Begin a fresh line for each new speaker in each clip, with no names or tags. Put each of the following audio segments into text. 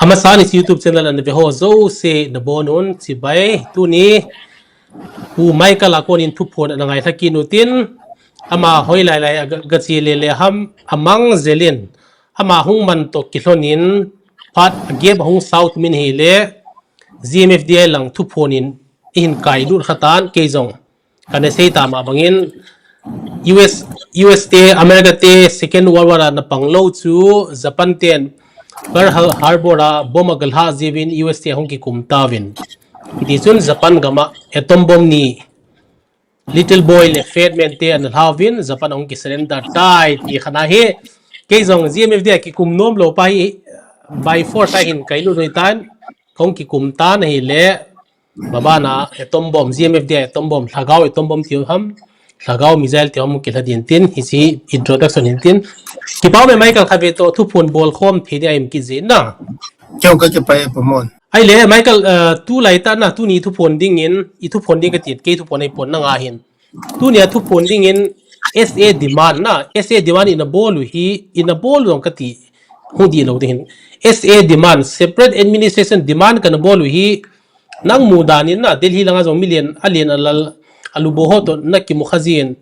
Amasan is YouTube channel and ho zo se na bonon si bay tu ni pu Michael akon in thupon na ngai thakinutin ama hoi lai lai gachi le ham amang zelin ama hung man to kilonin phat ageb hung south min hi le GMFDI lang thuponin in kai dur khatan keizong kane sei ta ma bangin US te America te Second World War na panglo chu Japan ten Pearl Harbor a bomagal ha jivin US te hong ki kumtawin iti chun Japan gama atom bomb ni little boy le fedman te an havin Japan hong ki surrender tai ti khana he keizong GMFDI ki kumnom lo pai by force a hin kailu noitan hong ki kumta na hi le babana atom bomb GMFDI atom bomb thagau atom bomb ti ham thagau missile ti ham ki ladin tin hi si introduction hin tin ki pau me Michael khabeto thu phun bol khom thedi im ki zin na
kêu cái phải promote
ai le Michael tu lai ta na tu ni thu phun ding in I thu phun ding ka tit ke thu phun ai pon na nga hin tu ni thu phun ding in SA demand na SA demand in a ball long ka ti hudi lo din SA demand separate administration demand kan bol hi nang mudanin na Delhi langa zo million alien alal aluboho to na ki mukhazin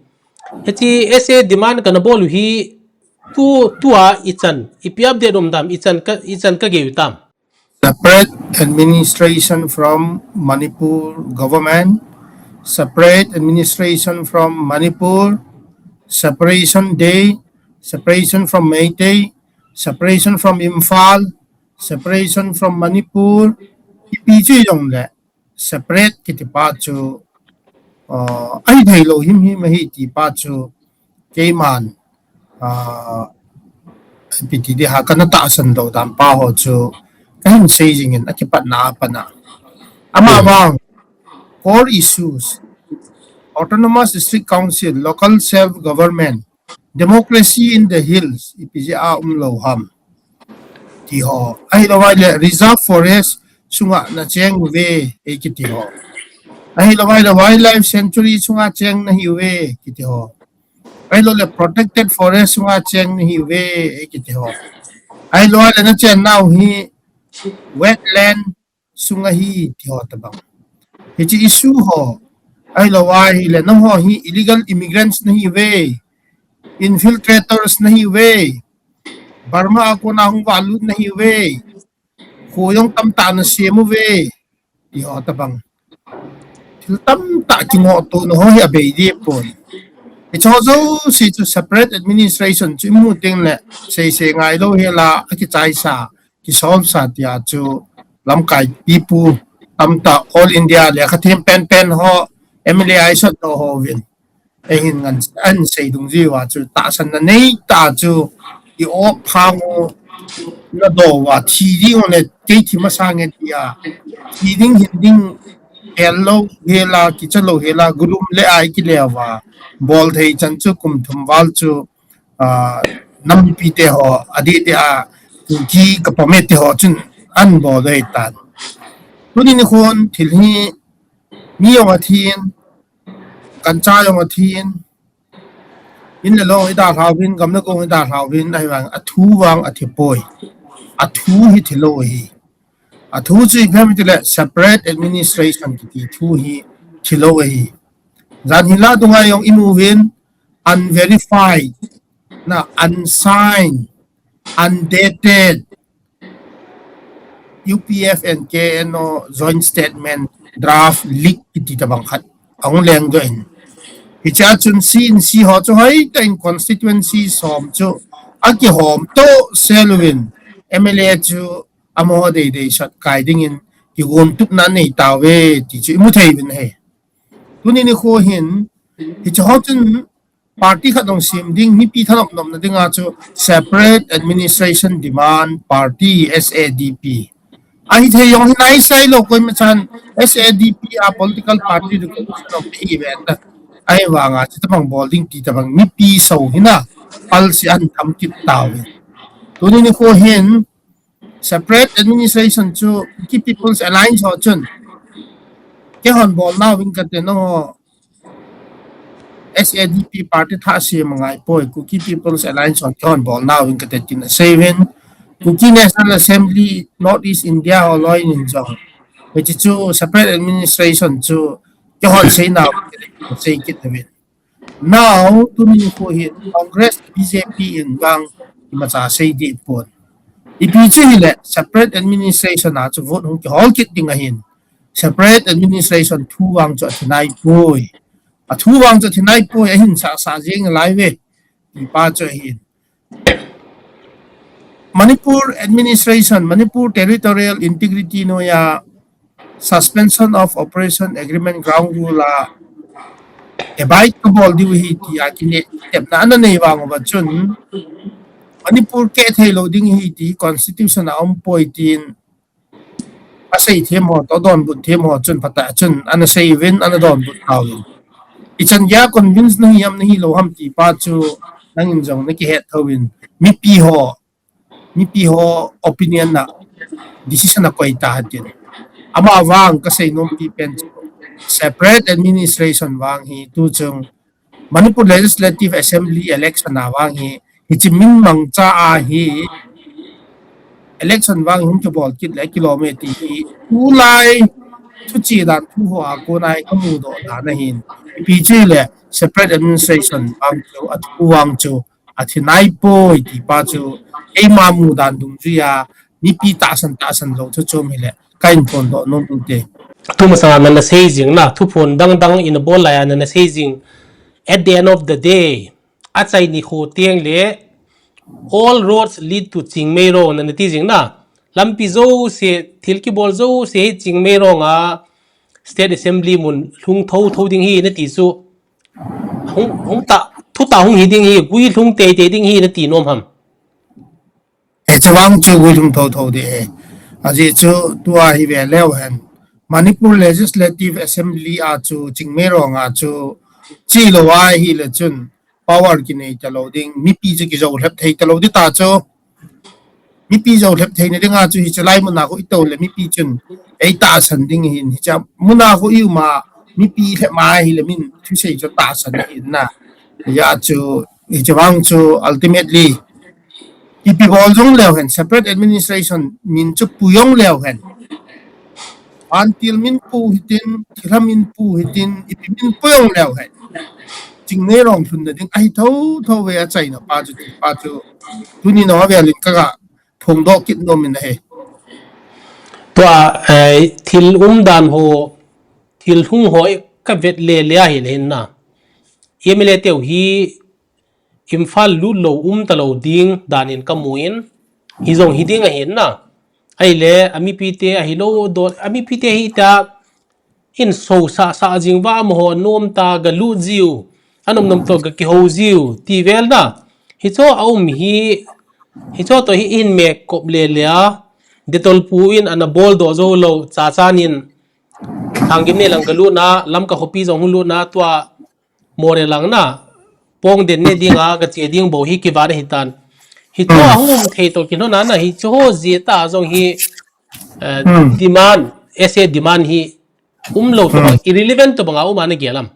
heti SA demand kan bol hi tua ichan ipiab de dom dam ichan ka geutam
separate administration from Manipur government, separate administration from Manipur, separation day, separation from Hithei, separation from Imphal, separation from Manipur, ipi yung le separate kitipa chu ay thei lo him hi ti pa chu keiman piti di ha kana ta san do dam pa ho chu kan saying in akipat na pa na ama bang core issues autonomous district council local self government democracy in the hills ipiji a lo ham ti ho ai lo wai le reserve forest sunga na cheng ve e ki ti ho ai lo wai le wildlife sanctuary sunga cheng na hi ve ki ti ho ai lo le protected forest sunga cheng na hi ve e ki ti ho ai lo le na chen now hi wetland sunga hi ti ho ta bang hi chi issue ho ai lo wai le na ho hi illegal immigrants na hi ve infiltrators na hi ve Burma ko na hung valut na hi ve khoyong tam ta na siemu ve ti ho ta bang til tam ta ki ngo to no ho ya be di pon it's also si to separate administration chu mu ting le se ngai lo he la ki chai sa ki solve sa tia chu lam kai pipu tam ta all India le kha them pen ho MLA sot no ho vin e hin ngan an sei dung ji wa chu ta san na nei ta chu i o phang na do wa thi ding le te thi ma sang e tia thi ding hin ding hello hela ki chalo hela gulum le ai ki le wa bol thei chan chu kum thum wal chu nam pi te ho adi te a ki ka pame te ho chun an bo dei tan tuni ni khon thil hi mi yong a thin kan cha yong a thin in le lo ida thawin gam na ko ida thawin ai wang a thu wang a thi poi a thu hi thilo hi a thu chi family le separate administration ki thu hi thilo hi zan hila dunga yong imovin unverified na unsigned undated UPF and KNO joint statement draft leak iti tabang khat ang leng do in hicha chun si ho chu hai ten constituency som chu aki hom to selwin MLA chu amo de shat kai ding in ki gom tup na nei tawe ti chu mu thei bin he tuni ni kho hin hicha ho chun party khatong sim ding ni pi thanop nom na dinga chu separate administration demand party SADP ai thei yong hinai sai lo koi machan SADP a political party the of the event ai wanga chi tamang bowling ti tamang mi pi so hina pal si an tham kit taw tuni ni kho hin separate administration chu ki people's alliance ho chun ke hon bol na win ka te no SADP party tha si mangai poi ku ki people's alliance on hon bol na win ka te tin seven Kuki National Assembly Northeast India or Loy in Jong, which is to separate administration to John say now say get the win. Now to mean for hit Congress BJP in Gang Imasa say di pon. Ipichui separate administration na to vote hong all kit ding ahin. Separate administration two wang to tonight boy. A two wang to tonight boy ahin sa jing live di pa cho ahin. Manipur administration, Manipur territorial integrity no ya suspension of operation agreement ground rule la abide kibol di wi ti akine tep na ana nei wang ba chun Manipur ke thei loading hi ti constitution a poi tin a sei them ho to don but them ho chun pata chun ana sei win ana don but tawin ichan ya convince na yam na hi lo ham ti pa chu nangin jong na ki het thawin mi pi ho opinion na decision na koi ta hatin ama wang ka sei nom pi pen separate administration wang hi tu chung Manipur Legislative Assembly election na wang hi chimin mang cha a hi election wang hum ke bol kit le kilometer hi tu lai tu chi dan tu ho a ko nai ka mu do da na hin pi chi le separate administration wang chu at wang chu at hinai po ti pa chu ei ma mu dan dung ju ya mi pi ta san lo chu chu mi le kain pon do no tu te
tu ma sa na sei jing na thu phon dang dang in bol la ya na sei jing at the end of the day a chai ni kho tiang le all roads lead to Chingmeiro na nati jing na lampi zo se thilki bol zo se Chingmeiro nga state assembly mun lhung tho ding hi na ti su hung ta thu ta hung hi ding hi gui lhung te ding hi na ti nom ham
e chawang chu wi lung tho de aji chu tua hi ve lew han Manipur Legislative Assembly a chu Chingmeiro nga chu chi lo wa hi le chun power ki nei chalo ding mi pi je ki zo lep thei chalo di ta cho mi pi zo lep thei ne dinga chu hi chalai mun na ko i to le mi pi chun ei ta san ding hin hi cha mun na ko yu ma mi pi le ma hi le min chu sei cho ta san hin na ya chu hi chawang chu ultimately pi bol jong lew hen separate administration min chu puyong lew hen until min pu hitin thiram min pu hitin ipi min puyong lew hen chính nghe rong thun de ding ai thâu về chạy nó pa chu tu ni no về lin ka thong do kit no min he
to thil dan ho thil hung hoi ka vet le le hi le na MLA teu hi imphal lu lo ta lo ding danin kamuin hi zong hi ding a hin na ai le ami pite a hi lo do ami pite hi ta in so sa jing wa mo ho nom ta ga lu jiu anom nom to ga ki ho jiu ti vel na hi cho hi cho to hi in me kop le le detol pu in ana bol do zo lo cha nin thangim ne lang galu na lam ka hopi zo hulu na twa more lang na pong den ne dinga ga che ding bo hi ki war hitan hi to hum thei to ki no na na hi cho ji ta zo hi demand ese demand hi lo to irrelevant to banga umana gelam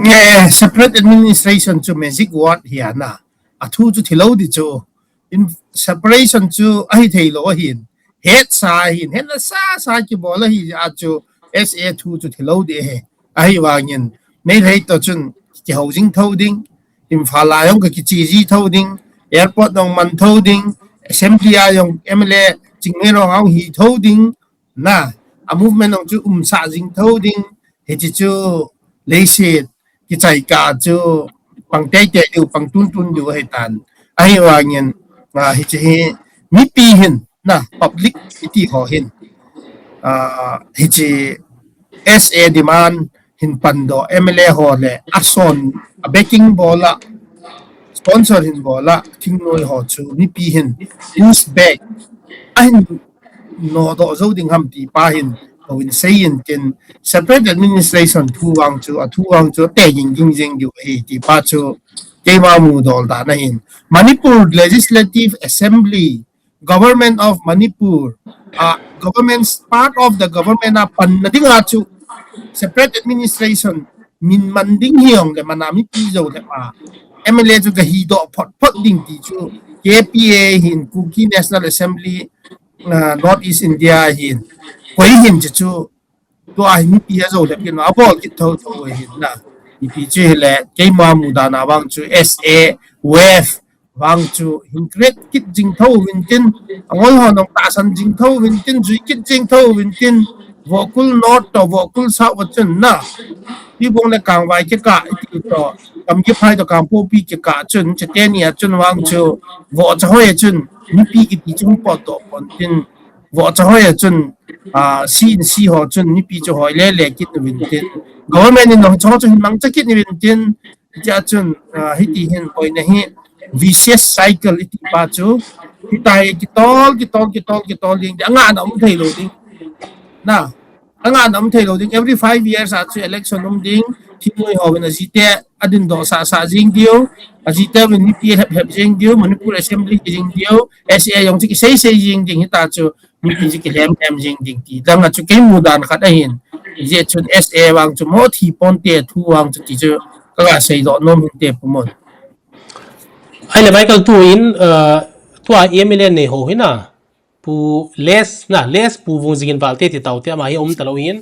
yeah separate administration chu magic word here na athu chu thilo di chu in separation chu ai thei lo hin het sa hin het na sa ki bol hi a chu SA2 chu thilo di he ai wangin nei thei to chun ki housing tho ding in phala yong ki chi ji tho ding airport dong man tho ding assembly a yong MLA Chingmeiro ngau hi tho ding na a movement ong chu sa jing tho ding he chi chu lấy xe cái chạy cả cho bằng tay chạy đều bằng tun đều hay tàn ai và nhân mà hết chỉ mi pi hin na public thì họ hin hết chỉ SA demand hin pando MLA họ le action backing bola sponsor hin bola thing noi họ chu mi pi hin use back anh no do zo ding ham ti pa hin in saying in separate administration thu wang chu te jing yu he ti pa chu ke ma mu dol da na in Manipur Legislative Assembly Government of Manipur government's part of the government a pan na ding chu separate administration min man ding hiong le manami pi zo le ma MLA chu ga hi do phot ding ti chu KPA hin Kuki National Assembly North East India hin koi hin chu to ai mi pi zo le pin abol ki tho tho hin na ni pi che le ke ma mu da na wang chu SA WEF wang chu hin kret kit jing tho win tin angol ho nong ta san jing tho win tin zui kit jing tho win tin vokul north to vokul south wa chen naที่วงในกลางไว้จะกะที่ต่อกำยิบให้ต่อการพูดปีจะกะจนจะเตนี่จนวางเชียวว่าจะให้จนมีปีกี่ปีจนปอดต่อปนจนว่าจะให้จนซีหอจนมีปีจะหอยเล่เล่กินวินจนก็ไม่เนี่ยน้องชอบจนมังจะกินวินจนจะจนให้ตีเห็นไปนะฮะ vicious cycle ที่ป้าจูที่ตายกี่ตอลลิงจะงานเอาไม่ได้เลยดินะang anam thelo ding every 5 years at election ding timoi ho na jite adin do sa jing dio ajite when ni pi hep jing dio manipur assembly jing dio sa yong chi sei jing ding ta chu ni pi ji lem jing ding ti dang chu ke mudan khat a hin je chun sa wang chu mo thi pon te thu wang chu ti chu ka sei do nom hin te pumon
ai le Michael tu in tua MLA ne ho hina pu les pu vung jingin balte ti tau te ma hi talohin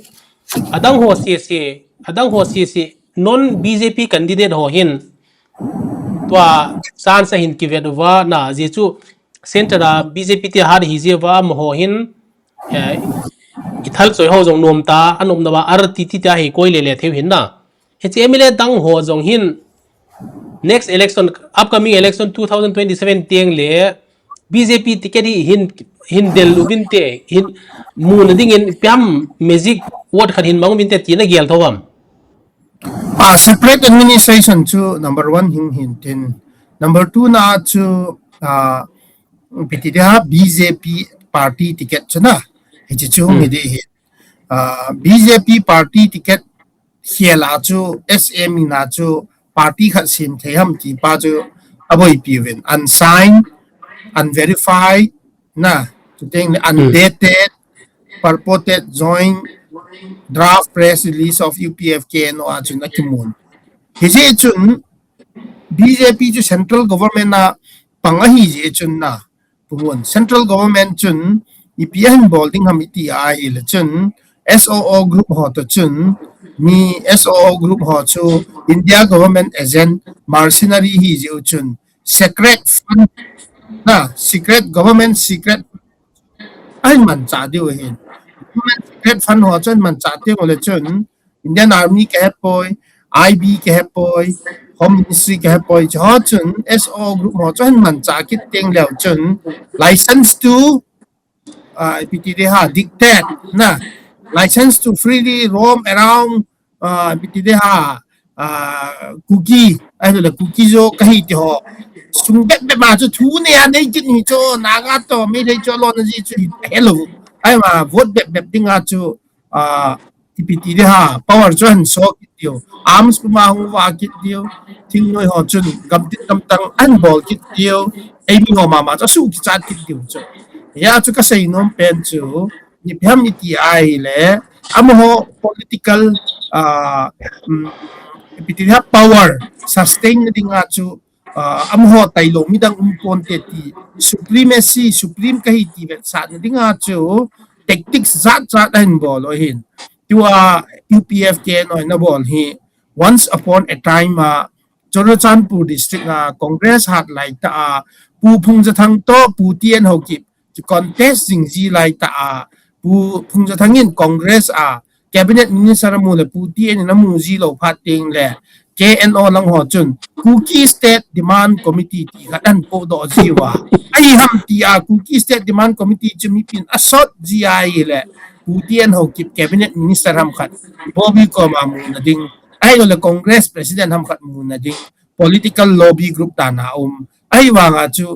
adang ho se non BJP candidate ho hin tua san sa hin kivedwa na je chu center BJP ti har hi je wa mo ho hin ithal choi ho jong nom ta anom na ba ar ti ta hi koi le theu hin na he MLA dang ho jong hin next election upcoming election 2027 tieng le BJP ticket hin del lubin te hin mun ding in piam magic what khan hin mang bin te tina gel thawam
separate administration chu number 1 hin tin number 2 na chu pitiha BJP party ticket chana he chu mi de BJP party ticket hiela chu SM na chu party khat sin theham ti pa chu aboi piwen unsigned unverified na today undated purported joint draft press release of UPFK no achun akimun hije chun BJP chu central government na pangahi je chun na pumun central government chun IPN bolding hamiti a il chun SOO group ho to chun mi SOO group ho chu India government agent mercenary hi je chun secret fund na secret government secret ai man cha dio hin government secret fund ho chun man cha dio le chun Indian army ke poi IB ke poi home ministry ke poi cho chun SO group ho chun man cha kit teng leo chun license to PTD ha dictate na license to freely roam around PTD ha cookie ai là cookie zo cái gì ho sung bet bet mà cho thú này anh ấy chịu cho naga to mấy đây cho lo gì cho hello ai mà vote bet bet tiếng à cho TPT đi ha power cho hắn so kít điều arms của mà không vào kít điều tiếng nói họ chun cầm tít cầm tăng ăn ball kít điều ai mình họ mà cho su kít kít điều cho ya cho cái say nom pen cho ni pham ni ti ai le am ho political TPT ha power sustain ding à cho amho tailo midang umponte ti supreme kahi ti vet sa dinga chu tactics zat hin bol o hin tua UPFK no na bol hi once upon a time Chorochanpur district congress hat like ta pu phung ja thang to pu tien ho ki contest jing ji like ta pu phung ja thangin congress cabinet minister mu le pu tien na mu ji lo phat ting le KNO lang ho chun Cookie State Demand Committee ti gadan po do jiwa ai ham ti Cookie State Demand Committee chumi pin asot GI le putien ho kip cabinet minister ham khat Bobby ko ma mu na ding ai le congress president ham khat mu na ding political lobby group ta na ai wanga chu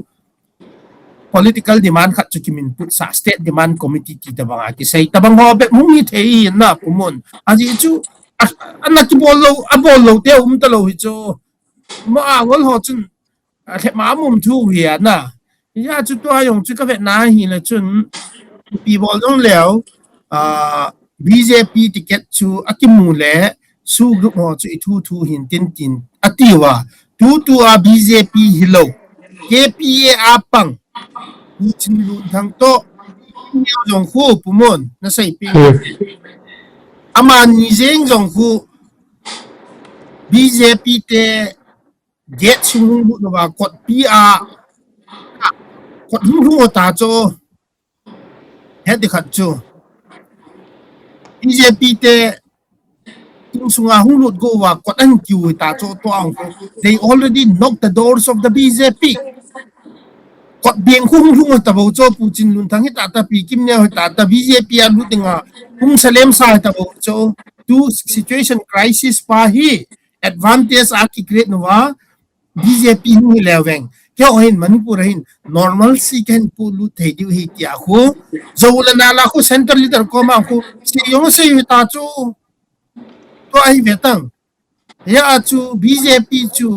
political demand khat chu kimin put sa state demand committee ti tabanga ki sei tabang ho be mu hithei na pumun aji chu anak kibol lo te talo hi cho ma ngol ho chun the ma mum thu hia na ya chu to yong chu ka vet na hi la chun pi bol dong leo BJP ticket chu akimu le su group ho chu thu hin tin atiwa tu BJP hilo KPA apang chin lun thang to neo jong khu pumon na sai ping ama ni jeng jong khu BJP te get sung lu no wa kot PR kot hu ta cho het de khat cho BJP te ting sunga hu lut go wa kot an kyu ta cho to ang they already knocked the doors of the BJP kot bieng hung ta bo cho Putin lun thang ta ta pi kim ne ta ta BJP an lu tinga hung salem sa ta bo cho tu situation crisis pa hi advantage a ki create no wa BJP hu leweng kyo hin manipur hin normal si ken pu lu thei diu hi tia khu zo la na la khu central leader ko ma khu si yong se yu ta chu to ai vetang ya chu BJP chu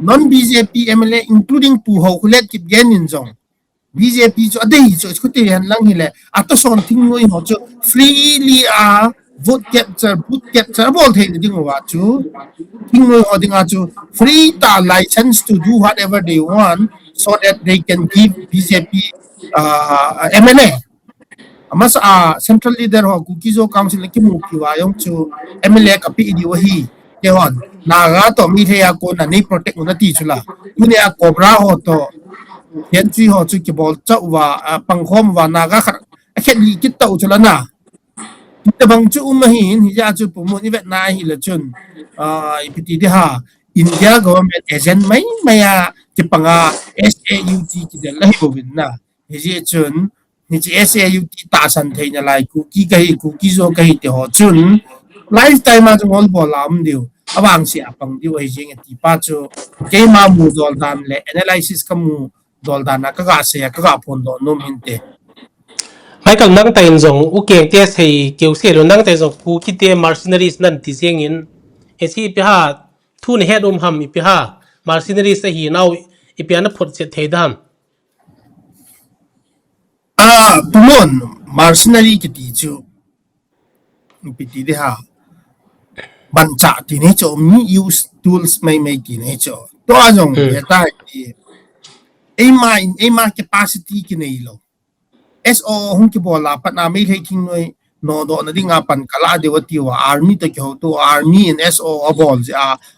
non BJP MLA including pu ho khulet kip gen in zong BJP chu adei chu skuti han lang hi le ato son thing noi ho chu freely a vote capture bol thei ding wa chu thing noi ho ding a chu free ta license to do whatever they want so that they can give BJP MLA amas central leader ho kukizo council ki mu ki wa yong chu MLA ka pi di wa hi ke hon naga to mi thea ko na ni protect na ti chula kune a cobra ho to hiện truy họ truy kibol chau và bằng khom và naga khát khét li kít tàu cho lana kita bang chu mahin hi ja chu pumo ni vet na hi la chun ipiti de ha India government agent mai maya ti panga SAUT ki de lai bo bin na hi je chun ni chi SAUT ta san thei na lai ku ki zo kai te ho chun lifetime ma chu ngol bo lam diu awang si apang diu ai jeng ti pa chu ke ma mu dol dan le analysis ka mu dol dan na ka se ka phon do nom hinte
mai kang nang tai zong u keng te sei keu se lo nang tai zong ku ki te mercenaries nan ti seng in e si pi ha thu ne head ham i pi ha mercenaries se hi nau i pi na phot se thei dam
pumon mercenary ki ti chu piti de ha ban cha ti ne cho mi use tools mai ki ne cho to ajong ye ta ki ai ma capacity ki nei lo SO hung ki bola pat na mai thei king noi no do na dinga pan kala de wati wa army to ki ho to army in SO abol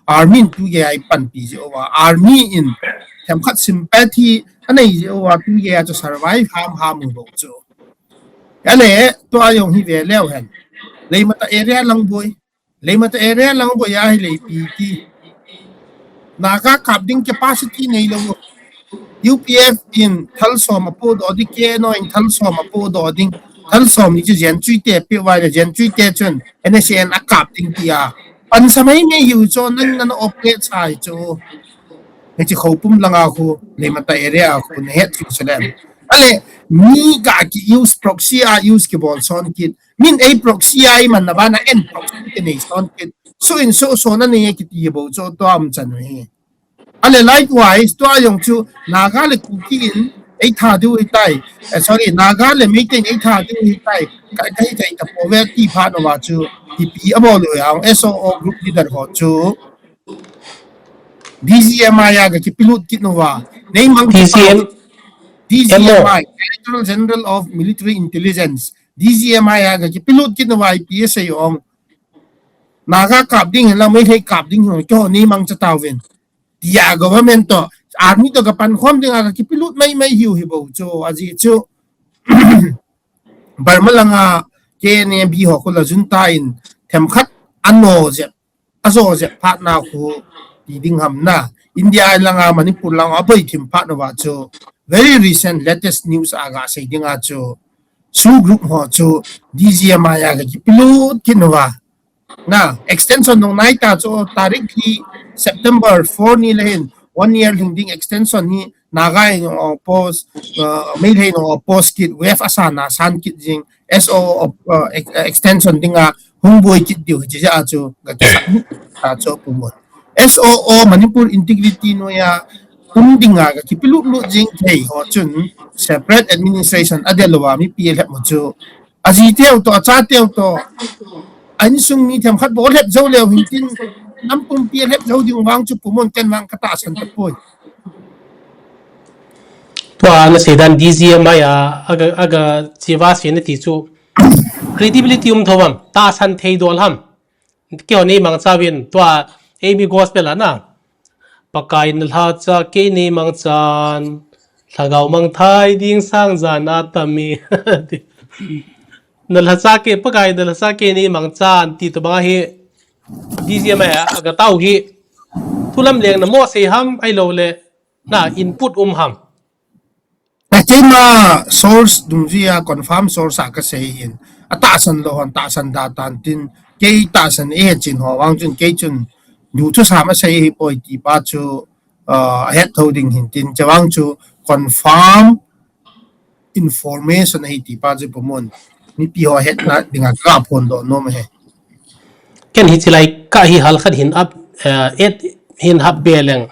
army tu ye ai pan pi je wa army in tham khat sympathy anei je wa tu ye to survive ham bo cho ale to ayong hi ve leo hen lei mata area lang boy ya hi lei pi ki naga kap ding capacity nei lo UPF in thalsom apo do di ke no in thalsom apo do ding thalsom ni jen chui te pi wa jen chui te chun NSN akap ding pia pan samai me yu cho nan nan operate sai cho ne chi khopum langa khu le mata area khu ne het fi salam ale ni ga ki use proxy use ki bol son kit min a proxy man na bana en proxy ke ne son kit so na ne ki ti bo cho to am chan he ale likewise to ayong chu naga le kuki in ai tha du tai sorry naga le meeting ai tha du tai kai ta poverty pha no wa chu pi abo lo yang SO group leader ho chu DGMI ya ga ki pilut kit no wa nei mang
TCM
DGMI Director General of Military Intelligence DGMI ya ga ki pilut kit no wa PSA ong naga kap ding la mai thei kap ding ho cho ni mang cha tawin dia government to army to kapan khom ding aga ki pilut mai hiu hi bo cho aji chu barmalanga ke ne bi ho ko la junta in them khat anno je azo je phat na khu ti ding ham na India langa Manipur langa bai thim phat no wa chu very recent latest news aga sei ding a chu su group ho chu DGMI aga ki pilut kinwa na extension nong naita cho tarik hi September 4 ni lehin 1 year hingding extension ni nagai no post may lehin no post kit wef asana san kit jing SO extension dinga hungboy kit diu jija cho ga ta cho pumon SOO Manipur integrity no ya dinga ga kipilu lu jing thei ho chun separate administration adelwa mi PL mo cho aji teo to cha teo to anh sung ni tham khát bố lép dâu lèo hình tin năm pum pia lép dâu đi wang chu pumon ken wang kata san tapoi
tua na sedan DGMI aga chiwa sene ti chu credibility thawam ta san thei dol ham kyo ni mang chawin tua amy gospel ana pakai nalha cha ke ni mang chan thagau mang thai ding sang jana tami nalha cha ke pakai nalha cha ke ni mang chan ti to ba hi DGMI aga tau hi thulam leng na mo se ham ai lo le na input ham
Kema source dumzia confirm source ka sehin atasan lo han tasan datan tin ke tasan e chin ho wang chun ke chun du chu sama sei poi ti pa chu head holding hin tin chawang chu confirm information he ti pa chu pomon ni pi ho head na dinga ka phon do no me he
ken hi chilai ka hi hal khat hin up et hin hab beleng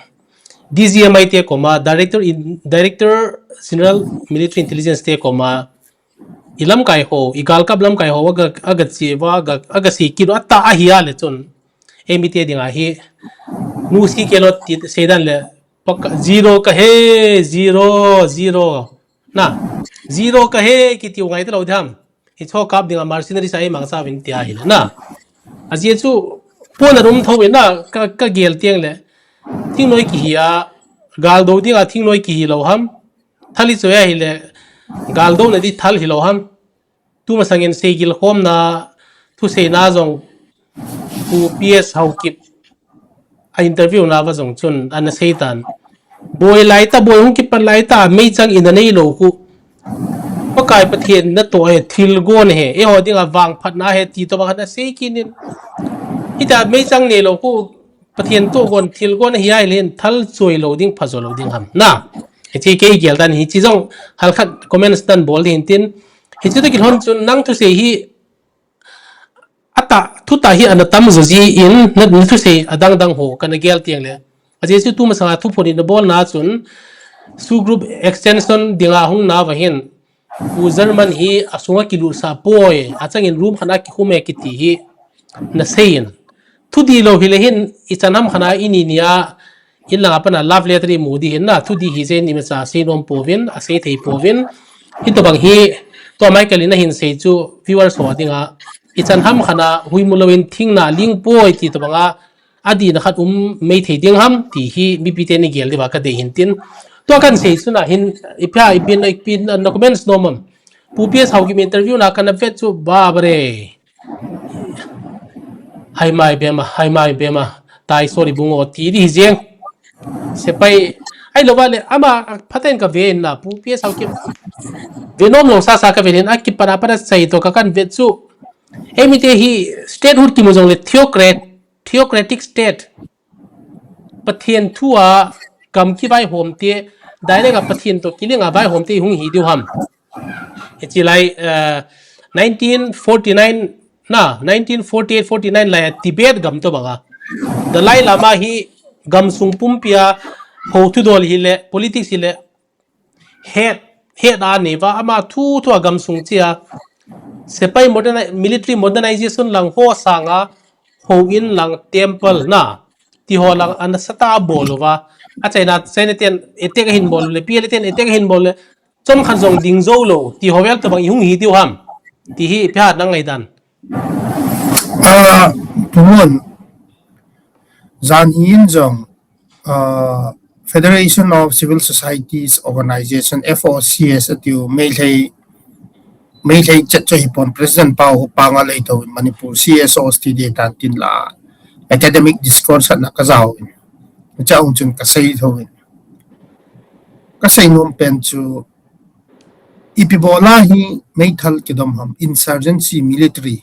DGMI te koma director general military intelligence te koma ilam kai ho igal kap lam kai ho aga chi wa aga si ki atta a hiya le chun emi te dinga hi nu si ke lo ti sedan le pak zero ka he zero na zero ka he ki ti ngai te lo dham hi cho kap dinga mercenary sai mang sa win ti a hi na aje chu pon rum tho na ka gel tiang le thing noi ki hiya gal do dinga thing noi ki hi lo ham thali cho ya hi le gal do na di thal hi lo ham tu ma sangin se gil khom na thu se na jong pu PS hau kip a interview na wa jong chun an seitan boy lai ta boy hung kip pan lai ta mei chang in nei lo ku pakai pathian na to he thil gon he e ho dinga wang phat na he ti to ba na se kinin ita mei chang ne lo ku pathian to gon thil gon hi ai len thal choi lo ding phazo lo ding ham na he chi ke gel dan hi chi jong hal khat comments dan bol hin tin hi chu ki hon chun nang thu se hi ata thu ta hi an tam zo ji in na thu se adang ho kan gel tiang le aje chu tu ma sa thu phoni na bol na chun su group extension dinga hung na wa hin u German hi asunga kilu sa poi achang in room khana ki khume ki ti hi na sein thu di lo hi le hin ichanam khana ini nia in la pa na love letter mu di hin na thu di hi zen ni ma sa se nom povin a se thei povin hi to bang hi to mai kalina hin se chu viewers ho dinga ichan ham khana hui mulawin thing na ling poi ti to banga adi na khat mei thei ding ham ti hi mi pi te ni gel di ba ka de hin tin to kan se su na hin ipya ipin no comments no mom pu ps hau ki interview na kan vet chu ba bare hai mai bema tai sorry bungo ti di jeng se pai ai lo vale ama phaten ka ve na pu ps hau ki venom lo sa ka velin akki para sai to ka kan vet chu emite hi statehood ki mojong le theocratic state pathian thua kam ki vai hom te direct a pathian to kilinga vai hom te hung hi diu ham echi lai 1949 na 1948 49 lai tibet gam to banga dalai lama hi gam sung pumpia ho tu dol hi le politics hi le head a neva ama thu gam sung chia sepai military modernization lang ho sanga ho in lang temple na ti ho lang an sata bolova a chaina seneten etek hin bol le pieleten etek hin bol le chom khan jong ding zo lo ti ho wel to bang hung hi tiu ham ti hi pha nang ngai dan
tumon zan yin jong Federation of Civil Societies Organization FOCS atiu MLA chat cho hipon president pau panga lei to Manipur CSO study tan tin la academic discourse na kazaw cha ung chun ka sei thoin ka sei nom pen chu ipibola hi meithal kidom ham insurgency military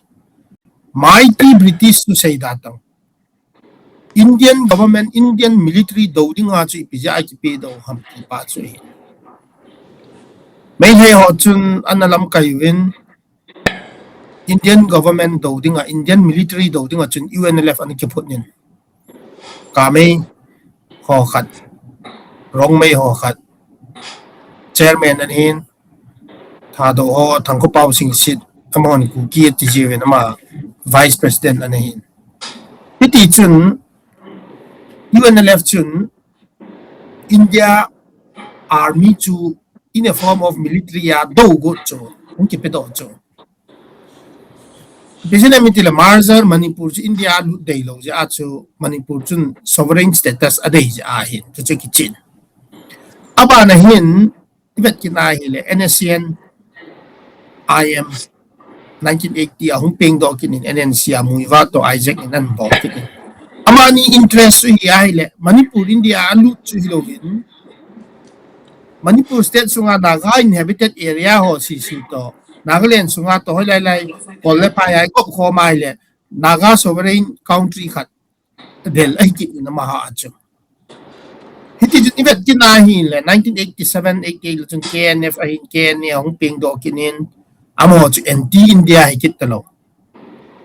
mighty British to say that Indian government Indian military douding a chu ipija ki pe do ham ti pa chu hi may he ho chun analam kaiwin Indian government douding a Indian military douding a chun UNLF an ki phutnin ka mai ho khat rong mai ho khat chairman an hin tha do ho thang ko pau sing sit amon ku ki ti jiwen ama vice president an hin ti chun UNLF chun India army chu in a form of military ya do go cho ung ki pedo cho bisina mitila marzer manipur india lu dei lo ja chu manipur chun sovereign status adei ja hin chu che ki chin aba na hin tibet ki na hi le nscn im 1980 ahung peng do kin in nnc amui va to isaac in an bo kin ama ni interest su hi ai le manipur india alu chu hi lo hin Manipur state sunga naga inhabited area ho si to Nagaland sunga to hoi lai kolle pa ai ko kho mai le naga sovereign country khat del ai ki na ma ha chu hiti jun ibet ki na hi le 1987 88 jun knf ai kn ne hong ping do kinin amo chu anti india hi kit lo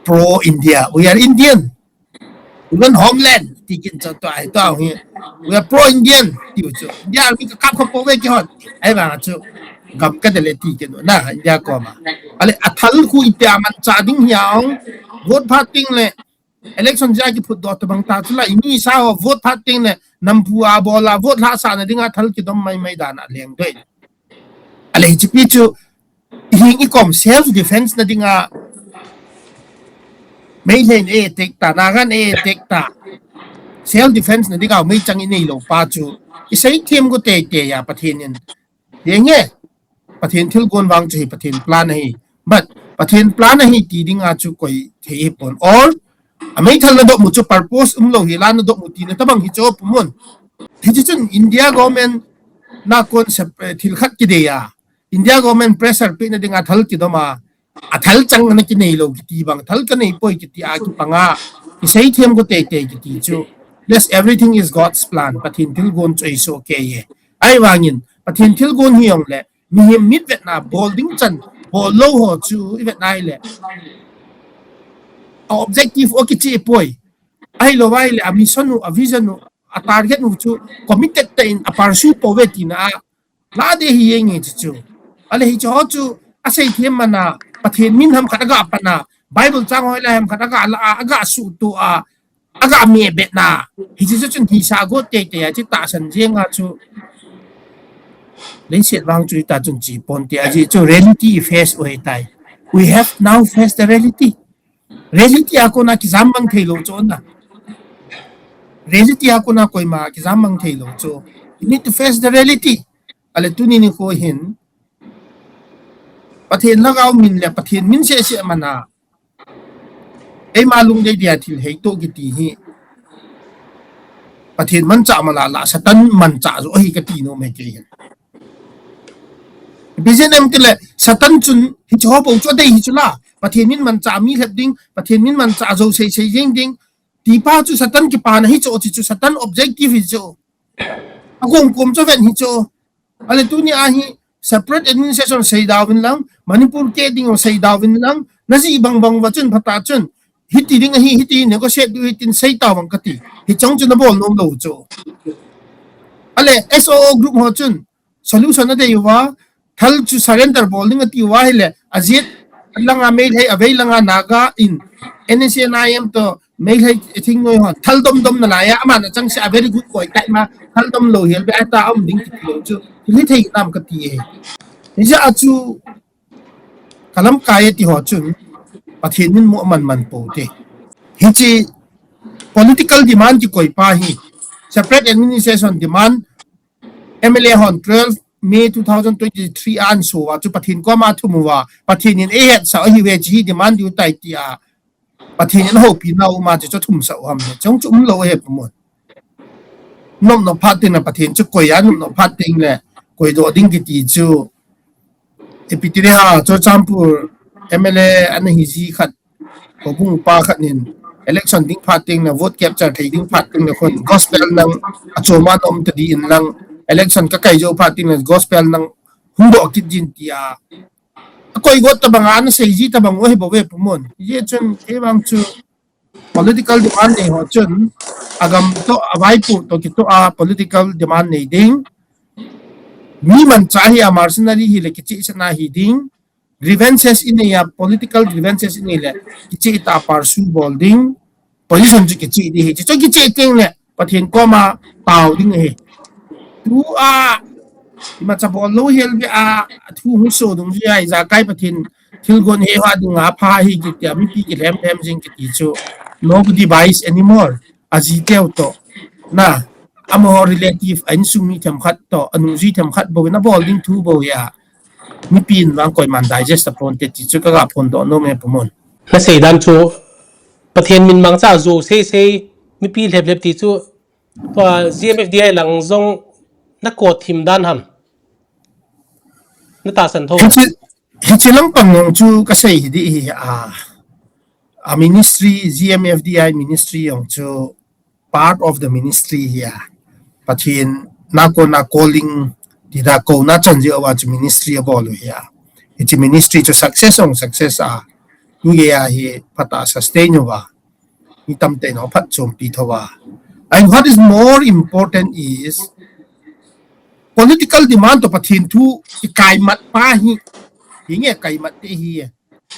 pro india we are indian even homeland tikin cho to ai to hi we are pro indian ti chu india mi ka kap ko po ve ki hot ai ba chu gam ka de le ti ken na india ko ma ale athal khu ipya man cha ding hiao vote parting le election ja ki phut do to bang ta chu la ini sa ho vote parting le nampu a bola vote la sa na ding athal ki dom mai da na leng doi ale chi pi chu hi i kom self defense na dinga mấy lên e tek ta na gan e tek ta self defense na di ka mấy chang ini lo pa chu i sei thêm ko te te ya pathin in ye nge pathin thil gon wang chu pathin plan hi but pathin plan hi ti ding a chu koi the pon or a mấy thal na do mu chu purpose lo hi lan na do mu ti na tabang hi cho pumun he chun india government na concept thil khat ki de ya india government pressure pe na ding a thal ki do ma athal chang na ki nei lo ki bang thal ka nei poi ki ti a ki panga ki sei them ko te ki ti chu yes everything is god's plan pathin thil gon choi so ke ye ai wangin pathin thil gon hiong le mi him mit vet na bolding chan ho lo ho chu i vet nai le objective o ki chi poi ai lo wai le a mission a vision a target nu chu committed te in a pursue poverty na la de hi yeng chu ale hi cho chu a sei them mana pathin min ham khataga pana bible chang hoi la ham khataga la aga su tu a aga me bet na hi chi chun hi sa go te te chi ta san jeng a chu len set wang chu ta chun chi pon te a ji chu reality face oi tai we have now faced the reality a ko na ki zambang thelo chon na reality a ko na koi ma ki zambang thelo chu you need to face the reality ale tu ni ko hin pathin lagaw min le pathin min se se mana ei malung de dia thil hei to ki ti hi pathin man cha mala la satan man cha zo hi ka ti no me ke hin bizenem ti le satan chun hi cho bo cho dei hi chula pathin min man cha mi het ding pathin min man cha zo sei sei jing ding ti pa chu satan ki pa na hi cho chi chu satan objective hi cho agong kum cho ven hi cho ale tu ni a hi separate administration sei dawin lang manipur ke ding o sei dawin lang nasi bang bang wa chun phata chun hiti ding hi hiti negotiate du hitin sei tawang kati hi chong chun bol nom lo cho ale so group ho chun solution na de wa thal chu surrender bowling ati wa hele azit langa mail hai avei langa naga in ncnim to mail hai thing noi ho thal dom dom na la ya ama na chang sa very good koi tai ma thal dom lo hel be ta om ding ki lo chu hithei nam ka ti he ja chu kalam kai ti ho chun pathin min mo man po te hi chi political demand ki koi pa hi separate administration demand MLA hon 12 May 2023 an so wa chu pathin ko ma thumu wa pathin in e sa hi we ji demand yu tai ti a pathin in ho pi nau ma chu thum sa ham ne chong chum lo he pu mo nom no phatin na pathin chu koi ya nom no phatin le koi do ding ki ti chu epitire ha cho champur MLA an hi ji khat ko bung pa khat nin election ding phatin na vote capture thai ding phatin na khon gospel nang achoma tom ta di in nang election ka kai jo phatin na gospel nang hundo kit jin tia koi got ta banga an sei ji ta bang o he bo we pumon ye chun e bang chu political demand nei ho chun agam to avai pu to ki to a political demand nei ding mi man chahi a mercenary hi le ki chi sana hi ding grievances in a political grievances in le ki chi ta pursue bolding position ju ki chi di hi chi ting le pathin ko ma taw ding he tu a ima chapol lo hel bi a thu hu so dung ji ai za kai pathin thil gon he ha dung a pha hi ki ya mi pi ki lem lem jing ki ti chu no device anymore aji teo to na amo relative an sumi tham khat to anu ji tham khat bo na bol ding thu bo ya mi pin wang koi man digest upon te ti chu ka ga phon do no me pomon
na sei dan chu pathian min mang cha zu sei mi pi lep lep ti chu to GMFDI lang zong na ko thim dan ham na ta san tho
hichi lang pang nong chu ka sei di a ministry GMFDI ministry yong chu part of the ministry here pathin na calling di da ko na chan ji awa chu ministry abol here it's ministry to success tu ye hi pata sustain wa hitam te no phat chom pi thowa and what is more important is political demand to pathin thu kai mat pa hi nge kai mat te hi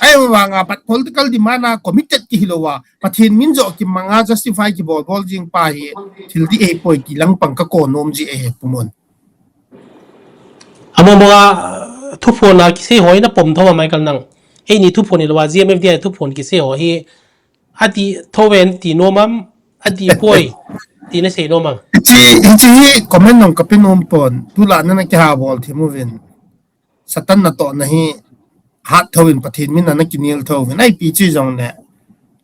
ai wanga pat political demand na committed ki hilowa pathin min jo ki manga justify ki bol jing pa hi thil di e poi ki lang pang ka ko nom ji e pumon
amo mga thu phone na ki se hoi na pom tho mai kal nang e ni thu phone ni wa GMFDI thu phone ki se ho hi ati thowen ti nomam ati poi ti na se nomam
chi comment nong kapin om pon tula na ki ha bol thimovin satan na to nahi hat thawin pathin min na kinil thawin ai pi chi jong ne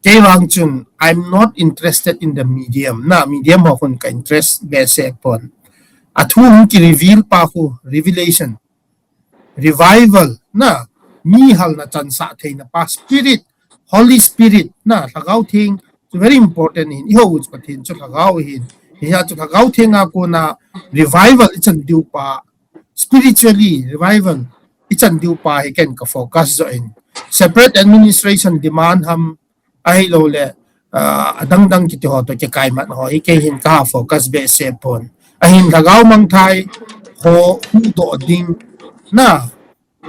ke wang chun I'm not interested in the medium ho hun ka interest be se pon athum ki reveal pa hu revelation revival na mi hal na chan sa theina pa spirit holy spirit na lagau thing very important in ho us pathin chu lagau hin ya chu lagau thinga ko na revival chan diu pa spiritually revival ichan diu pa he ken ka focus zo in separate administration demand ham ai lo le adang ki ho to ke kai mat ho hi ke hin ka focus be se pon ahin lagaw mang thai ho hu do ding na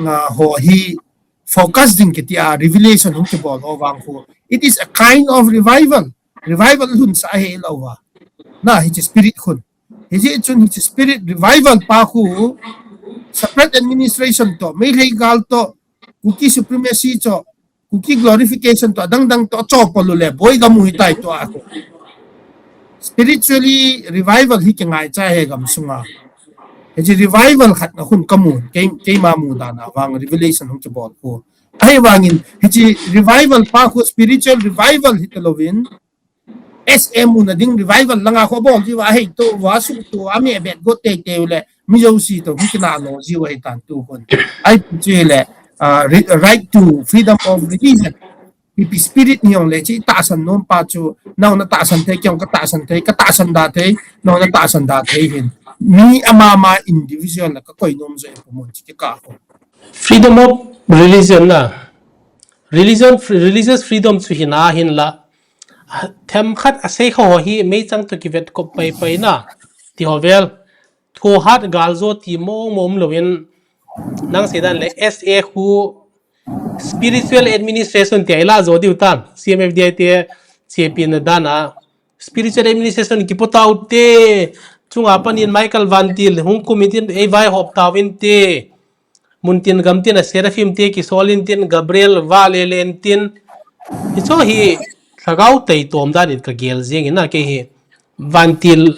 nga ho hi focus ding ki tia revelation hum ke bol ho wang ho it is a kind of revival hun sa he lo wa na hi spirit hun hi chun hi spirit revival pa khu separate administration to may legal to kuki supremacy to kuki glorification to dang to cho polule boy ga mu hitai to ako spiritually revival hi kengai cha he gam sunga he revival khat na hun kamun ke ma mu da na wang revelation hung ke bol ko ai wangin he revival pa ko spiritual revival hitelovin SM nading revival langa ko bol ji wa he to wa su to ame bet go te le mi jo si to hi na no ji wa tan tu kon ai ji le right to freedom of religion pi spirit ni ong le chi ta san nom pa chu na na ta san the kyong ka ta san da the no na ta san da the hin mi ama individual la ka koi nom zo ko mon chi ka ko
freedom of religion na religious freedom chu hina hin la them khat ase kho hi me chang to ki vet ko pai na ti hovel tho hat galzo ti mom lovin nang sedan le SA khu spiritual administration te ila zo diu tan CMFDI te chepi na dana spiritual administration ki potau te chunga panin Michael Vantil hung committee e vai hop tawin te muntin gamtin a seraphim te ki solin tin Gabriel Valelentin icho hi thagau tei tom dan in ka gel jeng ina ke hi Vantil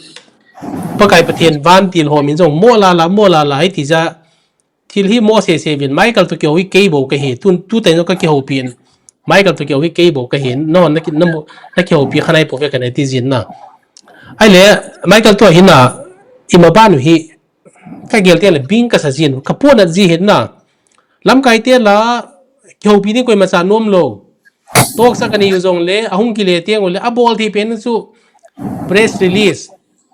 pakai pathian Vantil homin jong mola la ai ti ja thil hi mo se vin Michael to kyo wi kebo ka hi tu te no ka ki ho pin Michael to kyo wi kebo ka hin no na ki nam na ki ho pi khanai po ve ka ne ti jin na ai le Michael to hin na imabanu hi ka gel te le bing ka sa jin ka po na ji hin na lam kai te la ki ho pi ni koi ma sa nom lo tok sa kani yuzong le ahung ki le te ngol le abol thi pen su press release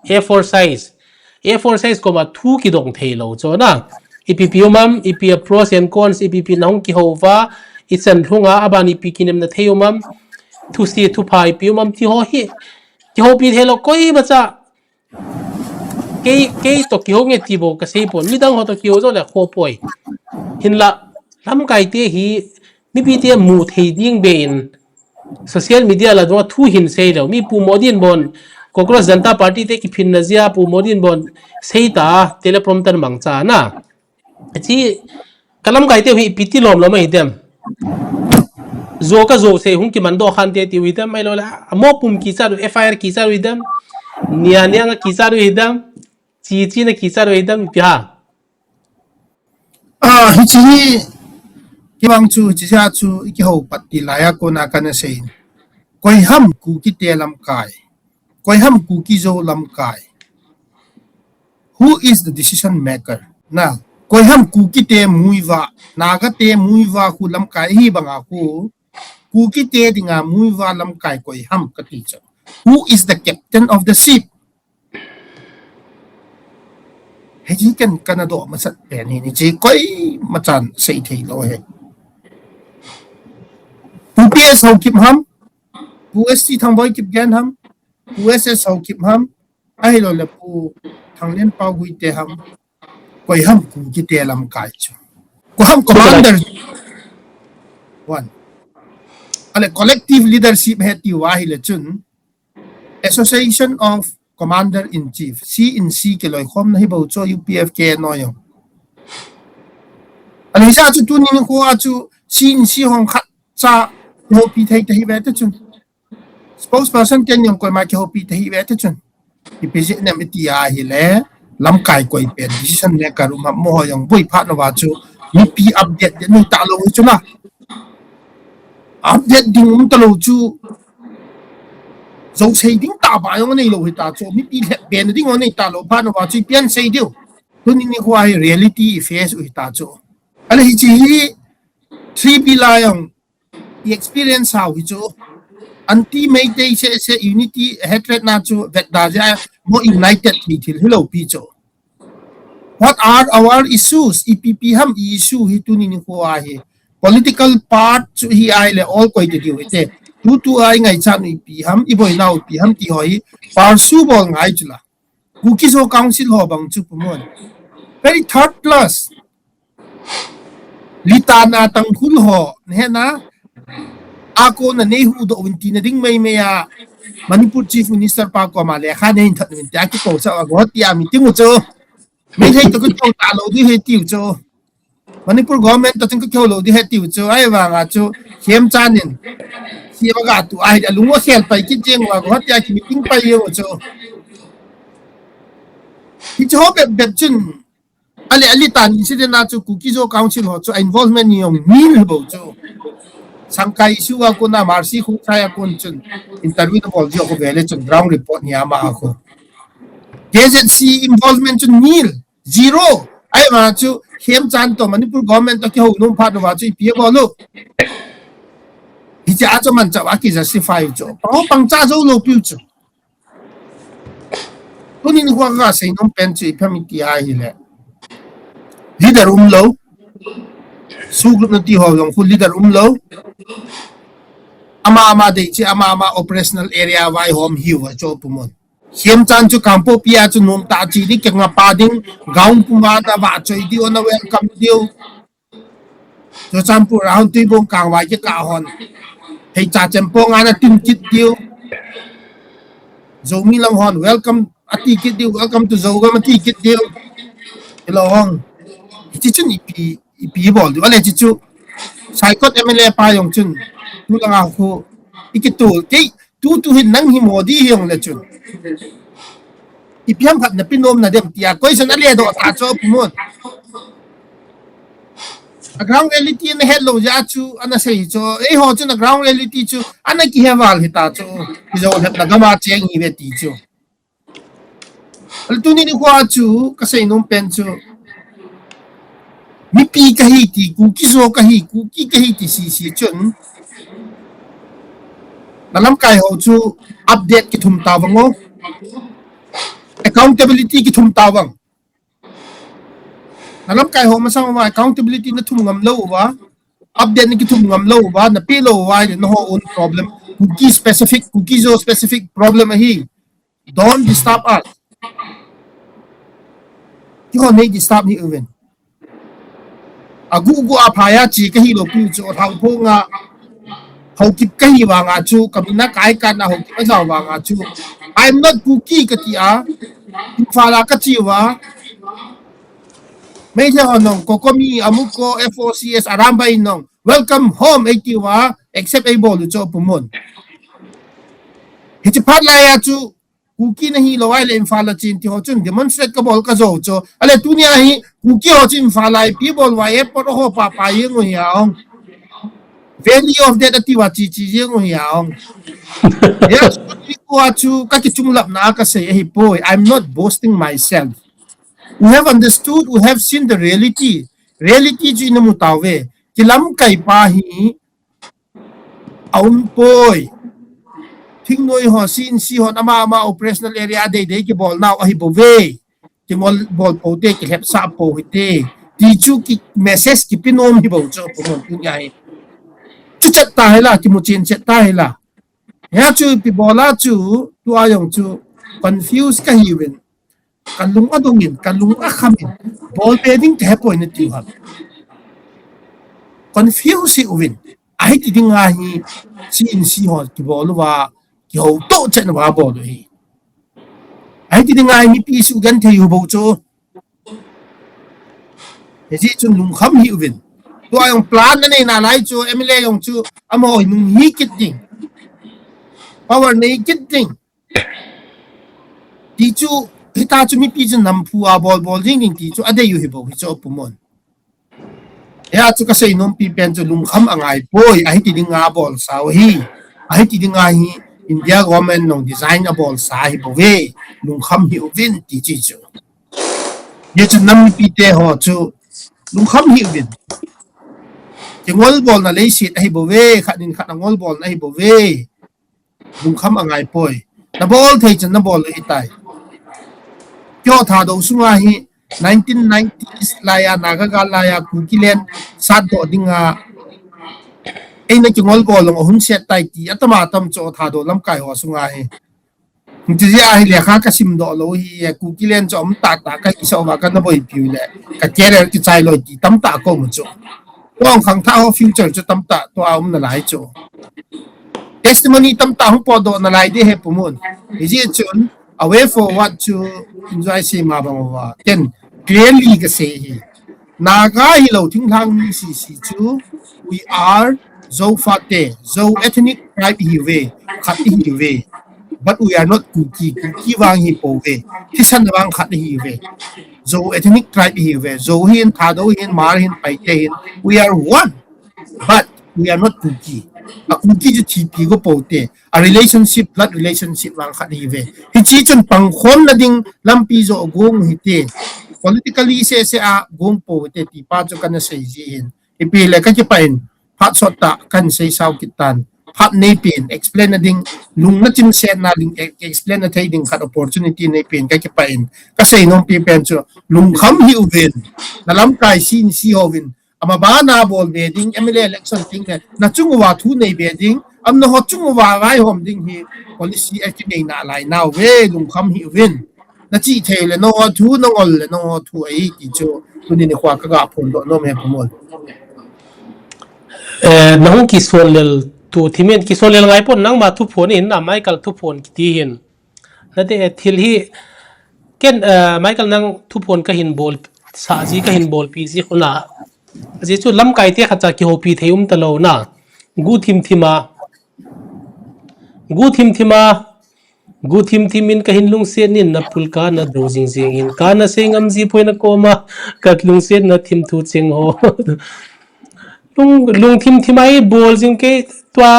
A4 size ko ma thu ki dong thei lo cho na EPP umam EPP pros and cons EPP nong ki hova isan lunga abani pikinem na theumam thu si thu pai pi umam ti ho hi ki ho pi thelo koi bacha ke to ki ho nge ti bo ka sei pon midang ho to ki ho zo le kho poi hinla lam kai te hi mi pi te mu thei ding be in social media la do thu hin sei lo mi pu modin bon Congress Janata Party te ki phin nazia pu modin bon seita teleprompter mangcha na chi kalam kai te hi piti lom lom hi dem zo ka zo se hung ki mando khan te ti widam mai lo la mo pum ki sa FIR ki sa widam nia nia ki sa widam chi chi na ki sa widam pi ha
Hichi kibang chu chicha chu ikiho pati laya ko na kana sein koi ham ku ki te lam kai koi ham ku ki zo lam kai who is the decision maker na koi ham ku ki te muiwa naga te muiwa ku lam kai hi banga ku ki te dinga muiwa lam kai koi ham ka ti cha who is the captain of the ship heji kan kanado masat pen ni chi koi machan sei thei lo he PS hậu kịp ham USC thằng boy kịp gan ham USS hậu kịp ham ai lo là pu thằng lên bao gui te ham koi ham ku ki te lam kai chu ko ham commander one ale collective leadership he ti wa hi le chun Association of Commander in Chief C ke loi khom na hi bo cho UPF ke no yo ale ja chu tu ni ko a chu C hong khat cha hopi thei te hi ve te chun spokesperson ken yong koi ma ke hopi te hi ve te chun i pesi na mi ti a hi le lam kai koi pen decision ne ka ru ma mo yong boi phat na wa chu mi pi update de nu ta lo chu na update ding ta lo chu zo sei ding ta ba yong nei lo hi ta chu mi pi le ben ding on nei ta lo phat na wa chu pian sei dio tu ni ni hua reality face u ta chu ale hi chi 3 la yong experience how chu anti Mayday se unity hatred na chu vet da ja mo united thil hello pi chu what are our issues EPP ham issue hi tu ni ko a hi political part chu hi ai le all koi de diu te tu ai ngai chan ni pi ham i boi nau pi ham ti hoi par su bol ngai chula kuki so council ho bang chu pumon very third class litana tang khul ho ne na ako na nehu do winti na ding may maya Manipur Chief Minister pa ko ma le kha nei that min ta ki ko sa go ti a meeting cho me thei to ko ta lo di he ti cho Manipur government to ko lo di he ti cho ai wa nga cho khem chan nin si ba ga tu ai da lu mo khel pai ki jeng wa go ti a ki meeting pai yo cho ki cho be chun ali tan incident na cho ku ki zo council ho cho involvement ni yong mil bo cho sangkai isu ako na marsi kung saya kon chun interview na bol ko vele chun ground report niya ma ako KZC involvement chun nil zero ay ma chu hem chan to Manipur government to ki ho num phat wa chu pi bolo hi cha cho man cha wa ki justify chu pang cha zo lo pi chu tunin huwa ga sei num pen chu phamiti a hi le leader lo su group na ti ho yong full leader lo ama de chi ama operational area wai home hiu wa cho pumon hiam chan chu kampo pia chu nom ta chi di kenga pa ding gaung puma da wa choi di on welcome diu cho champu round ti bong kang wai che ka hon hei cha chempong ana tin kit diu zo mi lang hon welcome ati kit diu welcome to zo ga mati kit diu hello hong chi chu ni pi bol diu ale chi chu sai kot MLA pa yong chun tu lang ako ikitu kay tu hin nang hi modi yung le chun ipiam khat na pinom na dem tia koi san ale do ta cho pumon a ground reality na hello ja chu ana sei cho e ho chu na ground reality chu ana ki hewal hi ta cho izo het na gama cheng hi ve ti chu al tu ni ko chu ka sei nom pen chu mi pi ka hi ti ku ki zo ka hi ku ki ka hi ti si chun dalam kai ho chu update ki thum tawango accountability ki thum tawang dalam kai ho masang ma accountability na thum ngam lo wa update ni ki thum ngam lo wa na pe lo wa no ho own problem cookie specific cookie zo specific problem hi don't disturb us ki ho nei disturb ni even agu gu aphaya chi ka hi lo pu cho thang pho nga hậu kịp cái gì vào ngã chú cầm nó cái can là hậu kịp cái giàu vào ngã chú I'm not cookie katia infala kachiwa may siya nong kokomi amuko FOCS arambay nong welcome home itiwa except ay bolu cho pumon hiti parlaya chu cookie na hi lawai le infala chin ti ho chun demonstrate ka bol ka zo cho ale tunia hi cookie ho chin infala pi bol wa e por ho pa pa yeng ho yaong value of that atiwa chi chi yeng ho yaong ya chu ka ki chumlap na ka say hey boy I'm not boasting myself we have understood we have seen the reality chu ina mutawe kilam kai pa hi aun boy thing noi ho sin si ho ama operational area de ki bol now ahi bo ve ki mol bol po te ki hep sa po hite ti chu ki message ki pinom hi bo cho po mon tu ngai chu chat ta hela ki mu chin chat ta hela ya chu pi bola chu tu ayong chu confuse ka hiwen kalung adongin kalung akhamin bol bedding te point na ti hab confuse si uwin ai ti dinga hi sin si ho ki bol wa ki ho to chen wa bol hi ai ti dinga mi pi su gan the yu bo cho he ji chun lung kham hi uwin tu ayong plan na nei na lai chu MLA yong chu amo nung hi kit ding power nei kit ding ti chu hita chu mi pi chu nam phu a bol ding ding ti chu ade yu hi bo hi cho pumon ya chu ka sei nom pi pen chu lung kham angai poi ai ti ding a bol sao hi ai ti ding a hi India government nong design a bol sa hi bo ve lung kham hi uvin ti chi chu ye chu nam pi te ho chu lung kham hi uvin ke ngol bol na lei sit ai bo ve khanin khat ngol bol na hi bo ve lung kham angai poi na bol thei chen na bol hi tai kyo tha do sunga hi 1990s laya nagaga laya kukilen sat do dinga eina ki ngol bol long hun set tai ti atama tam cho tha do lam kai ho sunga hi ti ya hi le kha ka sim do lo hi kukilen cho am ta ta ka ki so wa ka na boi piu le ka kere ki chai lo ti tam ta ko mu cho wang khang tha ho future cho tam ta to am na lai cho testimony tam ta hu po do na lai de he pumun ji chun away for what to enjoy say ma ba wa then clearly ka say hi naga hi lo thing thang ni si chu we are zo fate zo ethnic tribe hi we khat hi we but we are not kuki wang hi po we kisan wang khat hi we zo ethnic tribe hi we zo hin tha do hin mar hin pai te hin we are one but we are not cookie a cookie ju thi pi go pote a relationship blood relationship wang khat hi ve hi chi chun pang khom na ding lampi zo gong hi te politically se a gong po te ti pa chu kan sei ji hin i pi le ka ki pain phat sot ta kan sei sau kitan phat nei pin explain na ding lung na chin se na ding explain na thai ding khat opportunity nei pin ka ki pain ka sei nom pi pen chu lung kham hi uven na lam kai sin si hovin ama ba na bol bedding MLA election ting na chung wa thu nei bedding am na ho chung wa gai hom ding hi policy active na lai now we lung kham hi win na chi the le no thu no ngol le no thu ai ti chu tu ni kwa ka ga phon do no me phomol
nang ki sol lel tu thimen ki sol lel ngai pon nang ma thu phone in na Michael thu phone ki ti hin na de thil hi ken Michael nang thu phone ka hin bol sa ji ka hin bol pi ji khuna ji chu lam kai te khacha ki ho pi theum ta lo na gu thim thima gu thim thimin ka hin lung sen nin na pulka na do jing jing in ka na sengam ji phoina koma ka lung sen na thim thu cheng ho lung thim thimai bol jing ke twa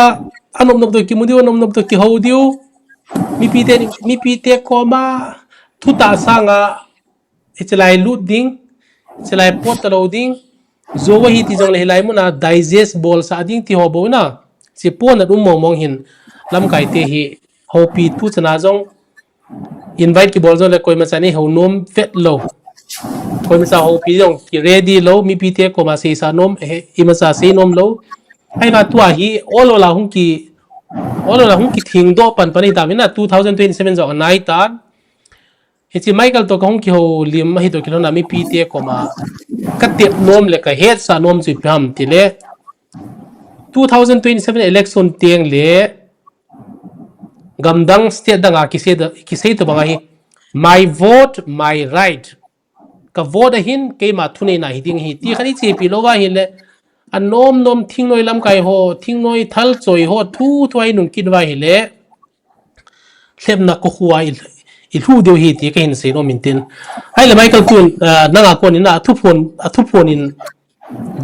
anom nom to ki mudio nom nom to ki ho diu mi pi te koma thu ta sanga ichlai lut ding chlai pot ta lo ding zo wa hi ti jong le hilai mu na digest bol sa ding ti ho bo na si po na dum mong mong hin lam kai te hi ho pi tu chana jong invite ki bol jong le koi ma chani ho nom vet lo koi ma sa ho pi jong ki ready lo mi pi te ko ma se sa nom i ma sa se nom lo ai na tua hi all ola hung ki thing do pan pan hi ta na 2027 jong nai ta hi chi Michael to ka hung ki ho lim ma hi to ki na mi pi te ko ma ka tep nom le ka het sa nom chu pham ti le 2027 election tiang le gamdang state danga kise to banga hi my vote my right ka vote hin ke ma thune na hi ding hi ti khani che pi lowa hi le anom nom thing noi lam kai ho thing noi thal choi ho thu thwai nung kin wa hi le thlep na ko huwa il hu deu hi ti ke hin se no min tin ai le michael kun nanga kon ina thu phon in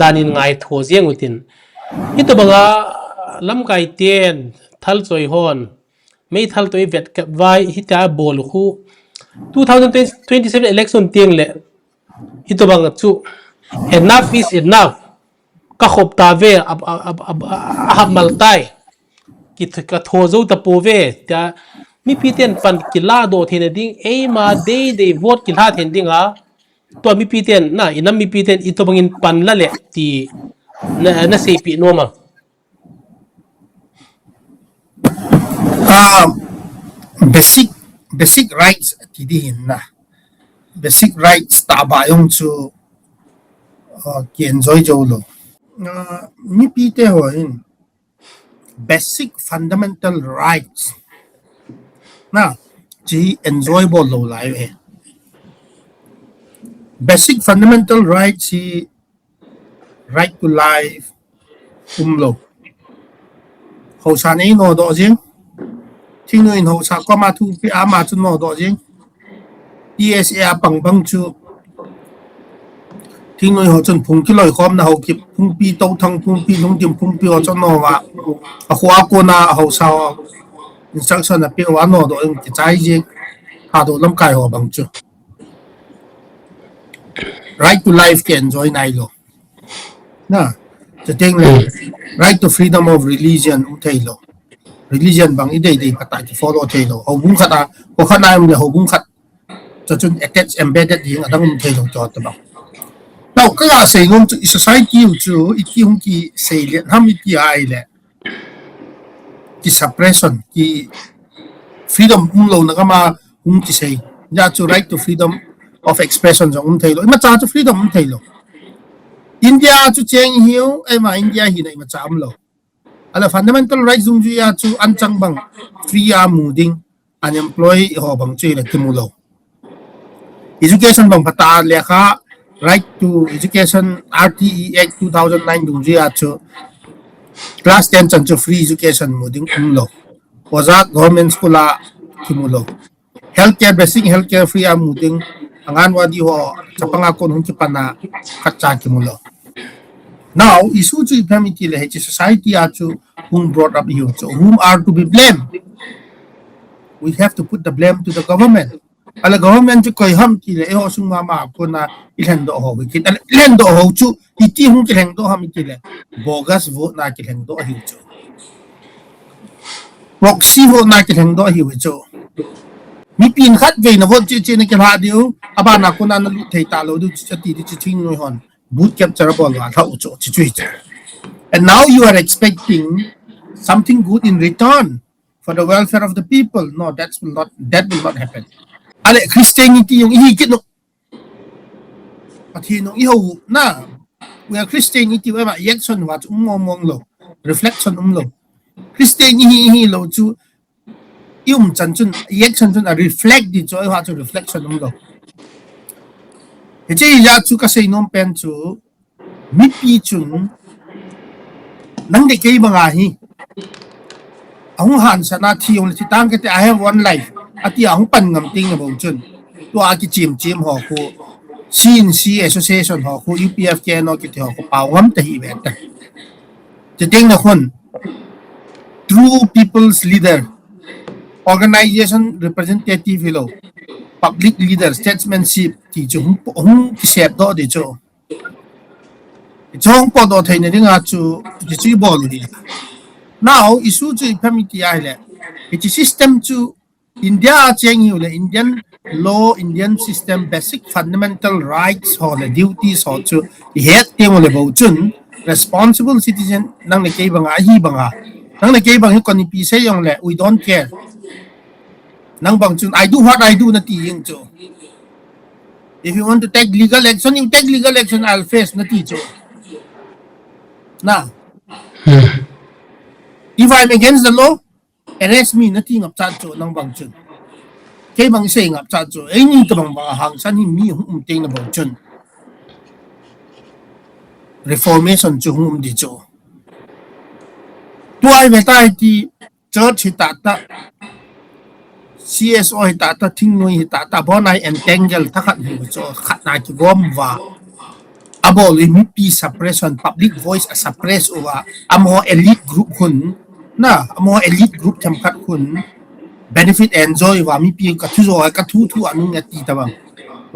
danin ngai tho jiang utin hito banga lam kai ten thal choi hon mấy thal toi vet ka vai hita bol khu 2027 election tieng le hito banga chu enough is enough ka khop ta ve ab mal tai ki ka tho zo ta po ve ta mi piten pan ki la do thene ding e ma de vote ki la then ding a to mi piten na inam mi piten ito bangin pan la le ti na se pi no ma
Basic rights ti di hin na basic rights ta ba yung chu ki enjoy jo lo mi pi te ho in basic fundamental rights na chi enjoy bo lo lai e basic fundamental rights hi right to life lo ho sa nei no do jing thing no in ho sa ko ma thu pi a ma chu no do jing ESA bằng bằng chu thing no ho chun phung ki loi khom na ho ki phung pi to thang phung pi thong tim phung pi ho chon no wa a khwa ko na ho sa instruction na pi wa no do in ki chai jing ha do lam kai ho bang chu right to life ke enjoy nai lo na the thing right to freedom of religion thei lo religion bang idei dei pata ki follow thei lo ho bung khata ho khana im le ho bung khat cho chun attach embedded ding adang thei lo cho ta bang now ka se ngom chu society chu iki hung ki se le ham ki ai le ki suppression ki freedom lo na ka ma hung ki se ya chu right to freedom of expression jong thei lo ma cha chu freedom thei lo India chu cheng hiu ai ma India hi nei ma cham lo ala fundamental rights dung ju ya chu an chang bang free ya moving unemployed ho bang che le kimulo education bang pata le kha right to education RTE Act 2009 dung ju ya chu class 10 chan chu free education moving lo oza government school a kimulo healthcare basic healthcare free ya moving anganwadi ho chapanga kon hun ki pana khacha kimulo now issue to family le society are to whom brought up you so whom are to be blamed we have to put the blame to the government ala government to koi ham ki le ho sung ma ko na ilen do ho ki ilen do ho chu iti hung ki leng do ham ki le bogus vote na ki leng do hi chu proxy vote na ki leng do hi chu mi pin khat ve na vote chi na ki ha diu aba na ko na lu thei ta lo du chi ti chi ching noi hon boot capture ball wa thau chu chi chui and now you are expecting something good in return for the welfare of the people no that will not happen ale Christianity yung ihigit no pati no iho na we are Christianity wa ma election wa mong lo reflection lo Christianity lo chu chan chun election chun a reflect di joy wa chu reflection lo he che ya chu ka sei nom pen chu mi pi chun nang de kei banga hi ahung han sana thi ong ti tang ke te I have one life ati ahung pan ngam ting na bong chun to a ki chim ho ko CNC association ho ko UPF ke no ki ho ko paw ngam te hi vet te ting na khon true people's leader organization representative hello public leader statesmanship ti chu hung ki sep do de chu chong po do thai ne ringa chu chi bol di now issue chu family ai le it system chu India cheng yu le Indian law Indian system basic fundamental rights ho le duties ho chu het teng le bo chun responsible citizen nang le ke banga hi banga nang le ke bang ko ni pi se yong le we don't care nang bang chun I do what I do na ti yeng chu if you want to take legal action you take legal action I'll face na ti chu na if I'm against the law arrest me na ti ngap chat cho nang bang chun ke bang se ngap chat cho ai ni ka bang ba hang san hi mi hum te na bang chun reformation chu hum di cho tu ai ve tai ti church hi ta ta CSO hi ta ta thing noi hi ta ta bon ai entangle ta khat hi cho khat na ki gom wa abol mi pi suppression public voice a suppress over amo elite group hun na amo elite group tham khat hun benefit enjoy wa mi pi ka thu zo ka thu anu nga ti ta bang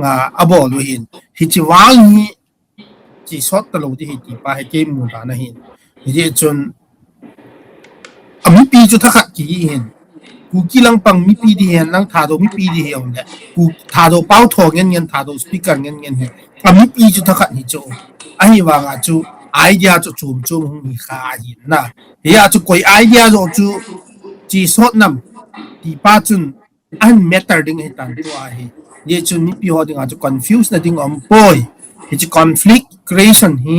nga abol lo hin hi chi wang hi chi sot ta lo ti hi ti pa he ke mu ta na hin ye chun ami pi chu tha khat ki hinกูกี่ลังปังมีปีดีเห็นลังถ่าโดมีปีดีเห็นแหละกูถ่าโดเป้าทองเงี้ยถ่าโดสปีกเกอร์เงี้ยเห็นแต่มีปีจุดทักขัดนี่จูไอ้ว่าไงจูไอเดียจูจุ่มจุ่มมีขาหินนะเฮียจูกวยไอเดียจูจีสดนำที่ป้าจุนอันเมตเตอร์ดิ้งให้ตันตัวเฮียเดี๋ยวจุนมีปีหัวดิ้งอาจจะ confuse นะดิ้งอมปอยเฮียจู conflict creation ฮี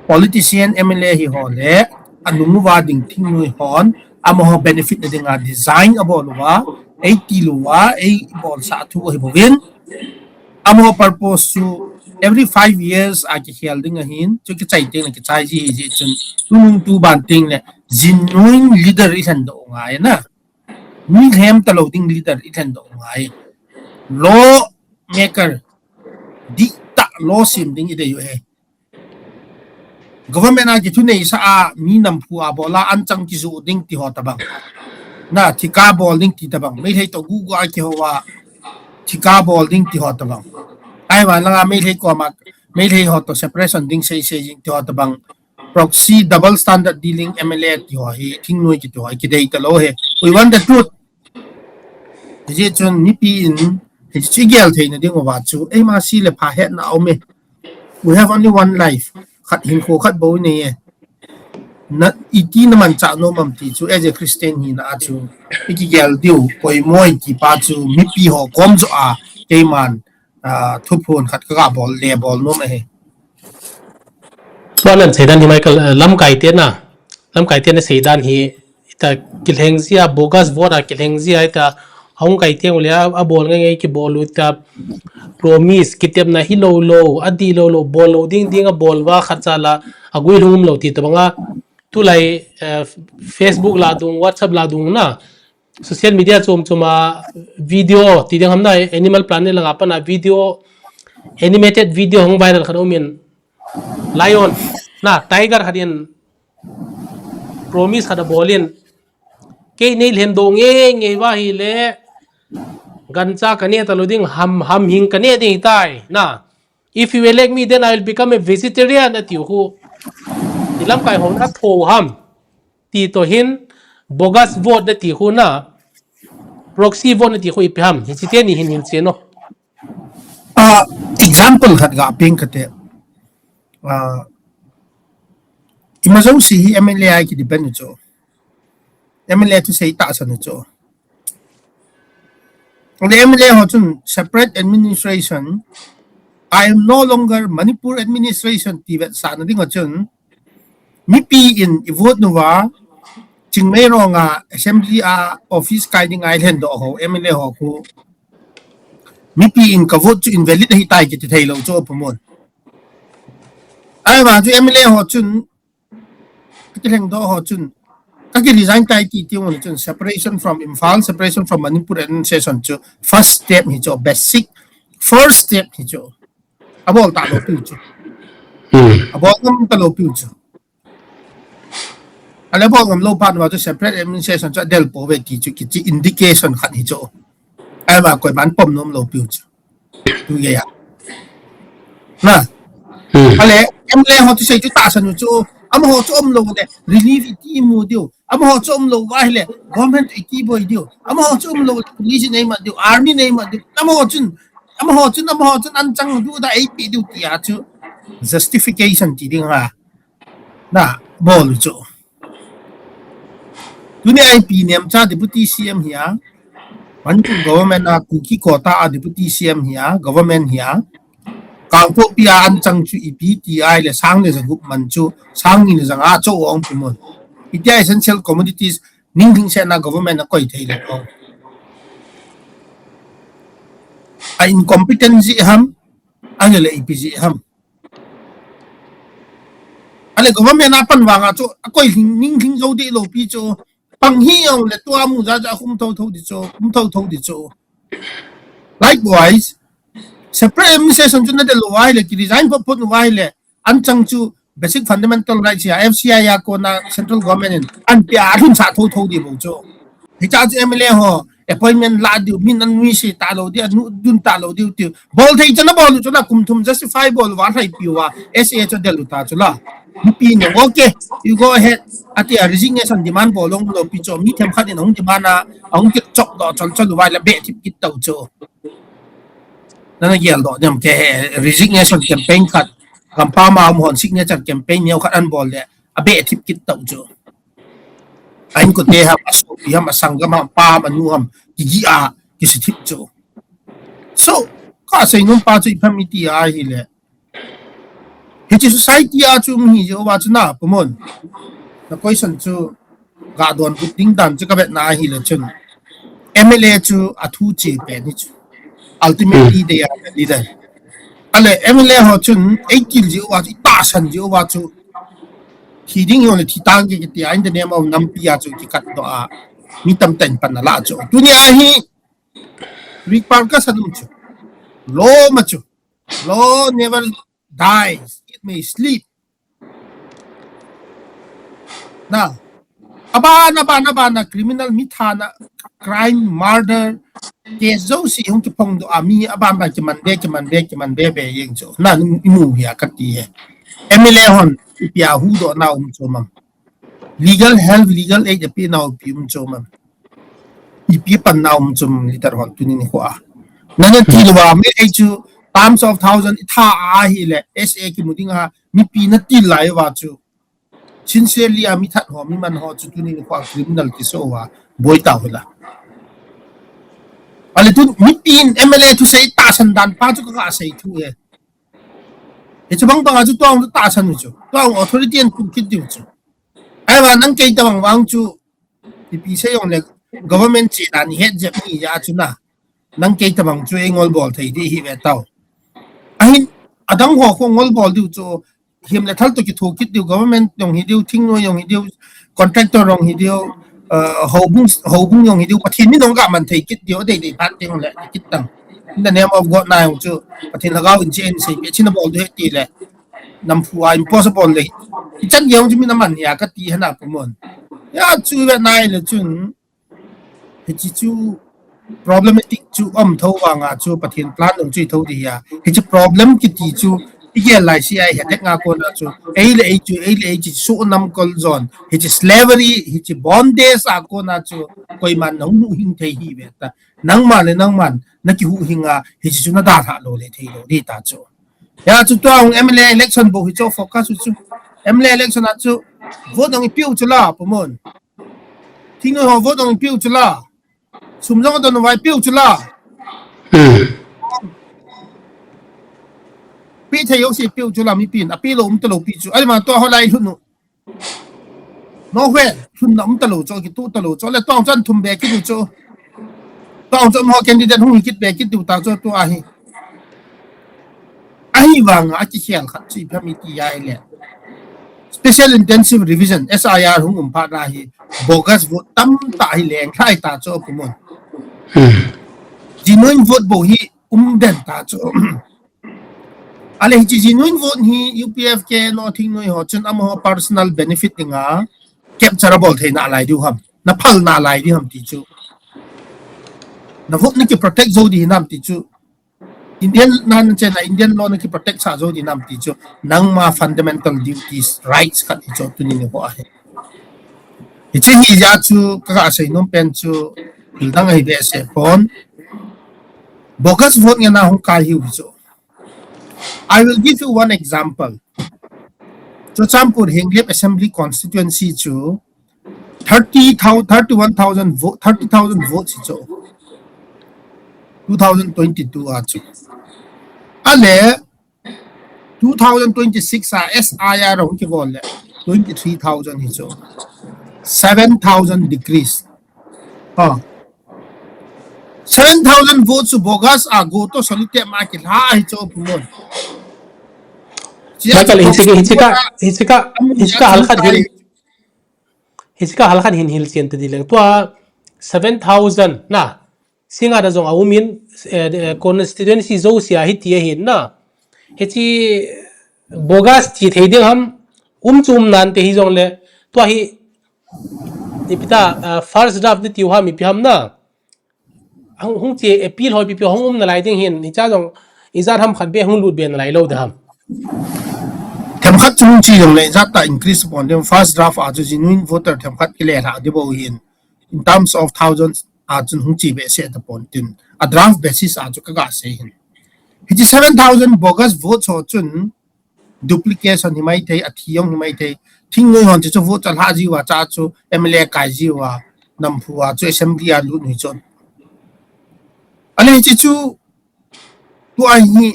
politician MLA ฮีหัวเละอันนู้นว่าดิ้งทิ้งมือหอนamo benefit na dinga design abo luwa ay tiluwa ay bol sa atu ay bovin amo purpose to every 5 years aki helding ahin chu ki chai ting ki chai ji ji chun tumung tu ban ting le genuine leader isan do ngai na mi hem ta loading leader isan do ngai law maker dicta law sim ding ide yo he government agi tu nei sa a mi nam pu a bola an chang ki zu ding ti ho tabang na thika bol ding ti tabang mai thei to gu ga ki ho wa thika bol ding ti ho tabang ai wa la mai thei ko ma mai thei ho to separation ding sei jing ti ho tabang proxy double standard dealing MLA ti ho hi thing noi ki to hi ki dei ta lo he we want the truth ji chun ni pi in hi chi gel thei na ding wa chu ai ma si le pha het na au me we have only one life khát hình khô khát bố này nát ít nó mình chọn nó mình thì chú as a Christian hi na chú cái gel điều coi môi thì ba chú mi pi họ com cho cái man thu phun khát cái ball le ball nó mà he
so nan sedan hi Michael lam kai te na lam kai te na sedan hi ta kilheng zia bogus vote kilheng zia ta hong kai te ule a bol ngai ki bol ta promise kitep na hi lo adi lo bol lo ding a bol wa khatala agui lhung lo ti tabanga tu lai Facebook la dung WhatsApp la dung na social media choma video ti ding hamna animal planet la pa na video animated video hong viral khano min lion na tiger khadien promise khada bolin ke nei len do nge wa hi le gancha kane taluding ham hing kane ding tai na if you elect me then I will become a vegetarian at you who ilam kai hon na tho ham ti to hin bogus vote ti hu na proxy vote ti hu ipam hi chi te ni hin che no
example khat ga ping kate imazau si MLA ki depend cho MLA to say ta san cho the MLA ho chun separate administration I am no longer Manipur administration ti vet sa na ding chun mi pi in vote no wa ching me ro nga assembly office kai ding island do ho MLA ho ko mi pi in ka vote in valid hi tai ki thei lo cho pamon ai wa ju MLA ho chun ki leng do ho chun ka ki resign tai ti ti won chun separation from Imphal separation from Manipur administration chu first step hi cho basic first step hi cho abol ta lo pi chu abol ngam ta lo pi chu ale bol ngam lo pa wa chu separate administration chu del po ve ti chu ki chi indication khat hi cho ai ba koi ban pom nom lo pi chu tu ye ya na ale MLA ho tu sei chu ta san chu ama ho chom lo le relief ti mu dio ama ho chom lo wa le government ti boy dio ama ho chom lo police nei ma dio army nei ma dio ama ho chun an chang du da ai pi dio ti a chu justification ti ding ha na bol chu tu ne ai pi nem cha deputy CM hiya Manipur government na kuki kota deputy CM hiya government hiya kang po pia an chang chu EPTI le sang le zangup man chu sang ni zang a cho ong pimon iti essential commodities ning thing se na government na koi thei le ko a incompetency ham ane le ipg ham ale government apan wanga cho koi ning thing zo di lo pi cho pang hi yong le tua mu za za hum thâu di cho likewise separate administration chu na de lo wai le ki design for put wai le an chang chu basic fundamental rights ya fci ya ko na central government an pia thun sa thâu di bo cho hi cha MLA ho appointment la di min an wi si ta lo di dun ta lo di ti bol thei chana bol chu na kum thum justify bol wa thai piwa sa cho de lu ta chu la pi ne okay you go ahead ati a resignation demand bolong lo pi cho mi them khat in hong demand na hong ki chok do chol chol wa la be tip kit tau cho na yel do dem ke resignation campaign khat kampa ma mon signature campaign ne khat an bol le a be tip kit tau cho anh có thể ham aso pi ham sang ga ma pa ma nu ham gi a ki si tip cho so ka sai num pa chu family a hi le he chi society a chu mi jo wa chu na pomon na question chu ga don ku ding dan chu ka bet na hi le chun MLA chu a thu che pe ni chu ultimately they are the leader ale MLA ho chun 8 kil ji wa ta san ji wa chu khi ding yo le thi tang ki ti in the name of nam pia chu ki kat do a mi tam ten pan na la chu dunia hi rik par ka sadum chu lo ma chu lo never dies it may sleep na abana criminal mithana crime murder case zo si hong ki pong do ami aban ba ki man be be yeng cho na mu ya ka ti he MLA hon pia hu do na cho mam legal help legal aid pi na pi cho mam pi pan na chum liter hon tu ni ko a na na ti lo me ai chu terms of thousand tha a hi le sa ki muding ha mi pi na ti lai wa chu sincerely a mi that ho mi man ho chu tu ni ko criminal ki so wa boy ta hola ale tu mi pin MLA tu sei ta san dan pa chu ka sei tu e e chu bang bang chu tong ta san chu tong authority en ku ki tu chu ai wa nang ke ta bang wang chu pi sei yong le government chi dan head je mi ya chu na nang ke ta bang chu engol bol thei di hi ve tau ahin adang ho ko ngol bol du chu him le thal to ki thu ki du government yong hi du thing no yong hi du contractor rong hi du hou bung yong hi du pathin ni nong ga man thei kit dio dei pat ting le kit tang in the name of god na yong chu pathin la ga in chen sei pe chin bol de ti le nam fu a impossible le chan yong ji mi na man ya ka ti hana pomon ya chu ve nai le chun he chi chu problematic chu tho wa nga chu pathin plan nong chi tho di ya he chu problem ki ti chu ye lai si ai het nga ko na chu ai le chi su nam kol zon he chi slavery he chi bondage a ko na chu koi man nong nu hing thei hi ve ta nang man na ki hu hinga he chi chu na da tha lo le thei lo di ta chu ya chu to MLA election bo hi chu focus chu MLA election a chu vote nong piu chu la pomon thing no vote nong piu chu la sum jong don wai piu chu la pi thei yo si piu chu la mi pin a pi lo to lo pi chu ai ma to ho lai lu no hwe hun nam to lo cho ki tu to lo cho le tong chan thum be ki du cho tong chom ho candidate hu ki be ki du ta cho to a hi wang a ki hiang khat chi phami ti ya le special intensive revision SIR hung pha na hi bogus vote tam ta hi leng khai ta cho kumon genuine vote bo hi den ta cho ale hi genuine vote hi UPF ke no thing noi ho chun am ho personal benefit nga capturable theina lai du ham na phal na lai di ham ti chu na vote ni ki protect zo di nam ti chu Indian nan chen na Indian law ni ki protect sa zo di nam ti chu nang ma fundamental duties rights ka ti chu tu ni ho a he hi hi ja chu ka sai nom pen chu dang ai be se phone bogus vote nga na hong ka hi chu I will give you one example. So Champur Henglep Assembly constituency chu 31,000 vote 30,000 votes chu 2022 a chu ale 2026 a SIR hong ki bol le 23,000 hi chu 7,000 decrease. 7,000 votes bogus go to solite market ha cho pumon.
Michael hichika halkhan hin hil chen te dileng tua 7,000 na singa da jong aumin constituency zo sia hitia hin na hechi bogus chi theiding ham chum nan te hi jong le tua hi ipita first draft ni tiu ha mi piam na hung che appeal hoi pi hong na lai ding hin ni cha jong izat ham khat be hung lut ben lai lo da ham
them khat chung chi jong le zat ta increase upon them first draft a genuine voter them khat kile ha de bo hin in terms of thousands a chun hung chi be se the pon tin a draft basis a chu ka ga se hin hi 7,000 bogus votes ho chun duplication hi mai thei a thiong hi mai thei thing noi hon chu vote ha ji wa cha chu MLA kai ji wa nam phu wa chu assembly a lu ni chon ale chi chu tu ai hi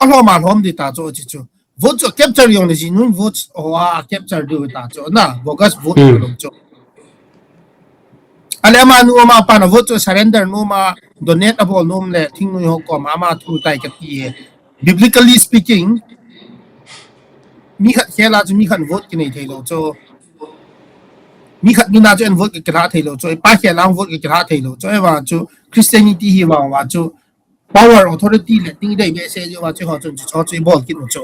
alo ma hom di ta chu chi chu vote chu capture yong ni nun votes wa capture du ta chu na bogus vote lo chu ale ma nu ma pa na vote surrender no ma donate abo nom le thing noi ho ko ma thu tai ka ti biblically speaking mi khat khela chu mi khan vote ki nei thei lo chu mi khat mi na chu en vote ki kra thei lo chu pa khela vote ki kra thei lo chu wa chu Christianity hi wa chu power authority le ting dai be se ju wa chu ho chu cho chu bol ki no chu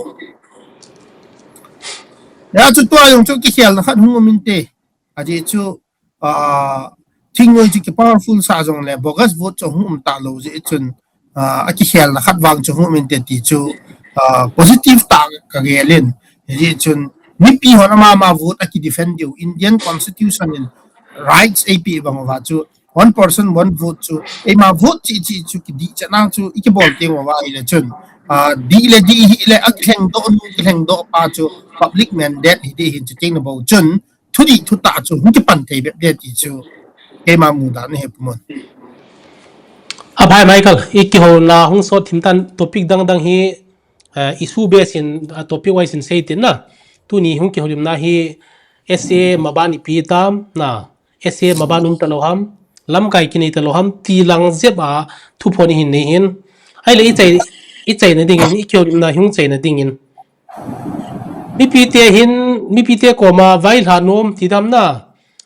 ya chu to yong chu ki khel na khat hung min te a ji chu thing noi chu ki powerful sa jong le bogus vote chu hum ta lo ji chun a ki khel na khat wang chu hum min te ti chu positive ta ka gelin ji chun mi pi hona ma vote a ki defend you Indian constitution in rights ap bang wa chu one person one vote chu e ma vote chi chu ki di chana chu iki bol te wa ile chun di le ak thleng do pa chu public mandate hi de hin chu ting bo chun thudi thu ta chu hu ki pan te be de ti chu e ma mu da ne he pumon
Abhay Michael iki ho na hung so thimtan topic dang hi issue based in topic wise in say tin na tu ni hung ki houlimna hi SA mabani pi tam na SA mabanum taloham lam kai kini taloham ti lang zeba thu phoni hin nei hin ai le i chai na dingin iki houlimna hung chai na dingin mi pi te ko ma vai la nom ti dam na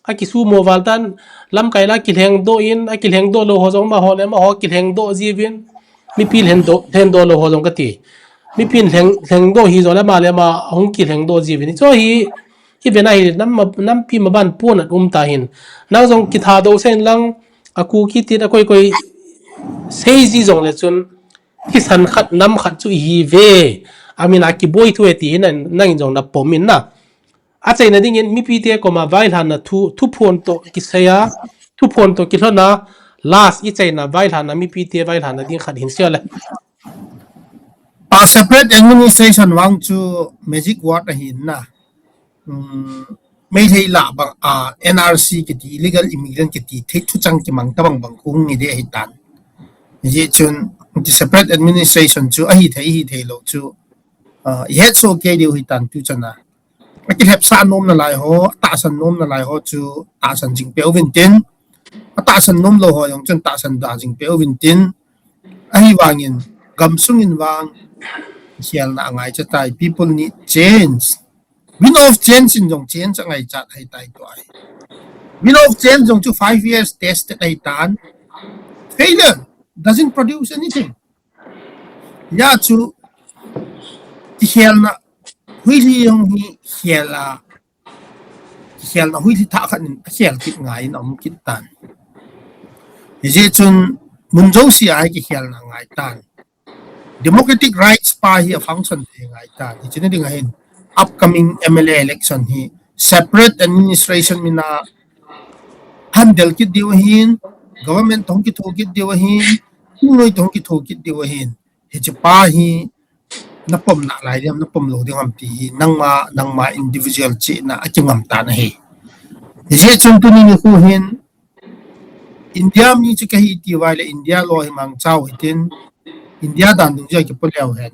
a ki su mo wal tan lam kai la kilheng do in a kilheng do lo ho jong ma ho le ma ho kilheng do jivin mi pi hen do lo ho jong ka ti mi pin heng do hi zo la ma le ma hong kilheng do jivin cho hi bena hi nam pi ma ban pon at ta hin na jong ki tha do sen lang aku ki ti a koi sei ji jong le chun ki san khat nam khat chu hi ve amina ki boy thu eti hin nang jong na pomin na a chai na ding in mi pi te ko ma vai han na thu phon to ki seya thu phon to ki thona last i chai na vai han na mi pi te vai han na ding khat hin sia le
separate administration wang chu magic word hin na mai thei la bang NRC ki ti illegal immigrant ki ti thei thu chang ki mang ta bang kung ni de hi tan ji chun the separate administration chu a hi thei lo chu yet so ke di hi tan tu chana ki hep sa nom na lai ho ta san nom na lai ho chu ta san jing pe ovin tin ta san nom lo ho yong chun ta san da jing pe ovin tin a hi wangin gam sung in wang hial na ngai cha tai people need change win of change in jong change ngai chat hai tai to ai win of change jong chu 5 years tested ai tan failure doesn't produce anything ya chu hial na hui li yong hi hial na hui li tha khan hial kit ngai na kit tan je chun mun jo si ai ki hial na ngai tan democratic rights pa hi a function the ngai tan hi chin ding hin upcoming MLA election hi separate administration mina handle ki diw hin government thong ki thok ki diw hin noi thong ki thok ki diw hin he cha pa hi na pom na lai dem na pom lo ding am ti nang ma individual chi na achingam ta na he je chun tu ni hu hin India mi chi ka hi ti wa le India lo hi mang chau hitin India dan du ja ki poleo hen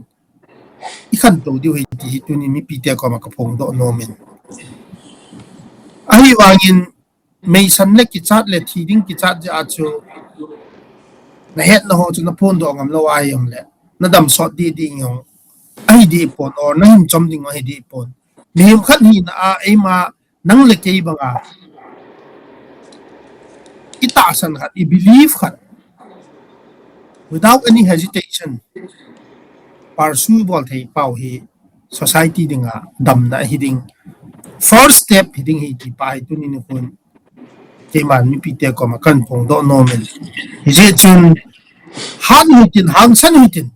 i khan to di hi ti tu ni mi pi te ko ma ka phong do no men ai hi wangin mei san le ki chat le thi ding ki chat ja chu na het na ho chu na phone do ngam lo ai yong le na dam sot di ding yong ai di pon or na him chom ding ai di pon nim khat hi na a ai ma nang le kei banga ita san khat I believe khat without any hesitation pursue bol thei pau hi society dinga dam na hiding first step hiding hi ti pai tu ni kun ke man mi pi te ko ma kan phong do no men je chun han hutin han san hutin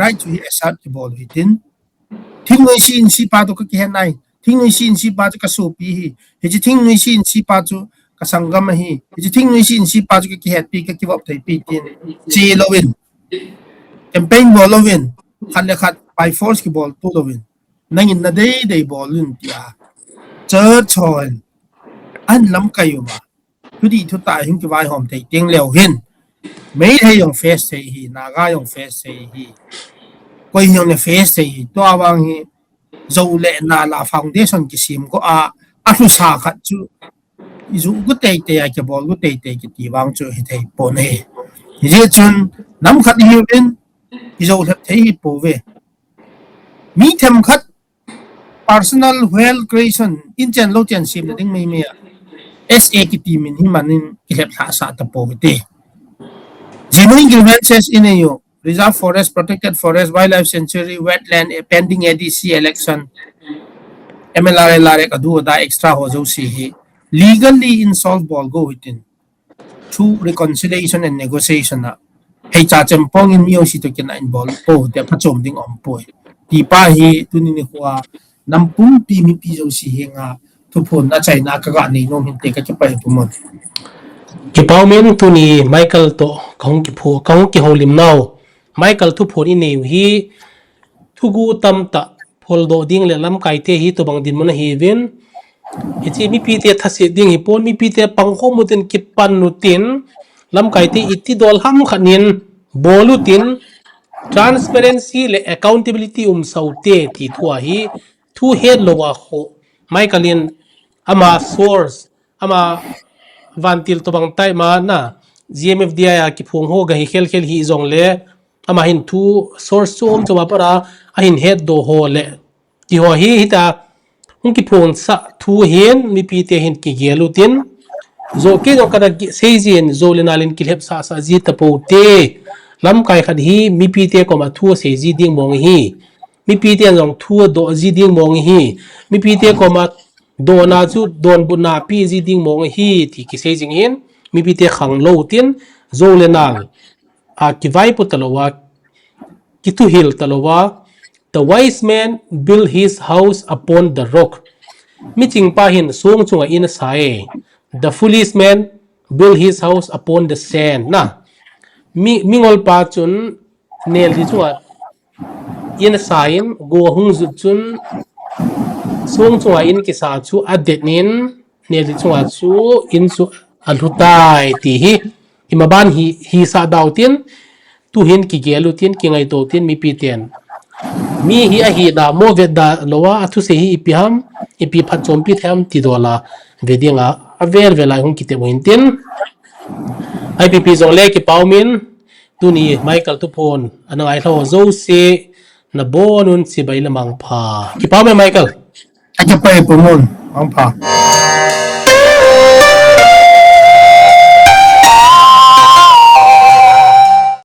right to hi asat ki bol hitin thing noi sin si pa to ka ke nai thing noi sin si pa ka so pi hi je thing noi sin si pa chu ka sangam hi je thing noi sin si pa chu ka ki het pi ka ki wap thei pi tin chi lovin campaign bol lovin khat le khat by force ki bol to lovin nangin na dei bol lun tia church hall an lam kayo ba tu di tu ta him ki vai hom thei teng leo hin mấy thầy dùng face thầy hi naga dùng face thầy hi quay dùng face thầy hi to bang hi dầu lệ na là foundation cái sim có a lu sa khát chú dù có tệ tệ cái bol có tệ tệ cái tí bang chú hi thầy bồn hi hi chun nắm khát hiu bên dầu thật thầy hi bồ về mi thêm khát personal wealth creation in chen lo chen sim ding mai mai SA cái team min hi manin cái lep hạ sa ta bồ về Genuine grievances in EU, reserve forest, protected forest, wildlife sanctuary, wetland, pending ADC election, MLA larek adu da extra hozo si legally insolve ball go within through reconciliation and negotiation na hey cha chempong in mio si to kin in ball po de pachom ding om po ti pa hi tunin ni huwa nampum pi mi pi zo si nga thu phon na china ka ga ni nom hin te ka cha pai pumon
ki paumen tu ni Michael to kong ki phu kong ki houlimna Michael thu phon in nei hi thugu tam ta phol do ding le lam kai te hi to bang din mon hi vin hi chi mi pi te thase ding hi pon mi pi te pang kho mutin ki pan nu tin lam kai te iti dol ham khanin bolu tin transparency le accountability saute ti thua hi thu head lo wa kho Michaelin ama source ama vantil to bang tai ma na GMFDI ki phung ho ga hi khel hi zong le ama hin thu source chom choma para a hin head do ho le ki ho hi hita hung ki phung sa thu hen mi pi te hin ki gelutin zo ke do kada seizin zo le nalin ki lep sa ji ta po te lam kai khat hi mi pi te ko ma thu seiji ding mong hi mi pi te jong thu do ji ding mong hi mi pi te ko ma do na chu don bu na pi ji ding mong hi ti ki seijing hin mi pi te khang lo tin zo le nal a ki vai pu talowa ki tu hil talowa the wise man built his house upon the rock mi ching pa hin sung chunga in sae the foolish man built his house upon the sand na mingol pa chun nel di chuwa in sain go hung zu chun sung chunga in ki sa chu adet nin nel di chunga chu in chu alhutai ti hi imaban hi sa dautin tu hin ki gelu tin ki ngai to tin mi pi ten mi hi a hi da mo ve da lowa athu se hi ipiham ipi phat chom pi tham ti dola vedinga aver vela hung ki te moin tin IPP zong le ki paumin tuni Michael tu phone anang ai tho zo se na bonun si bai lamang pha ki paume Michael
a cha pai pumon ang pa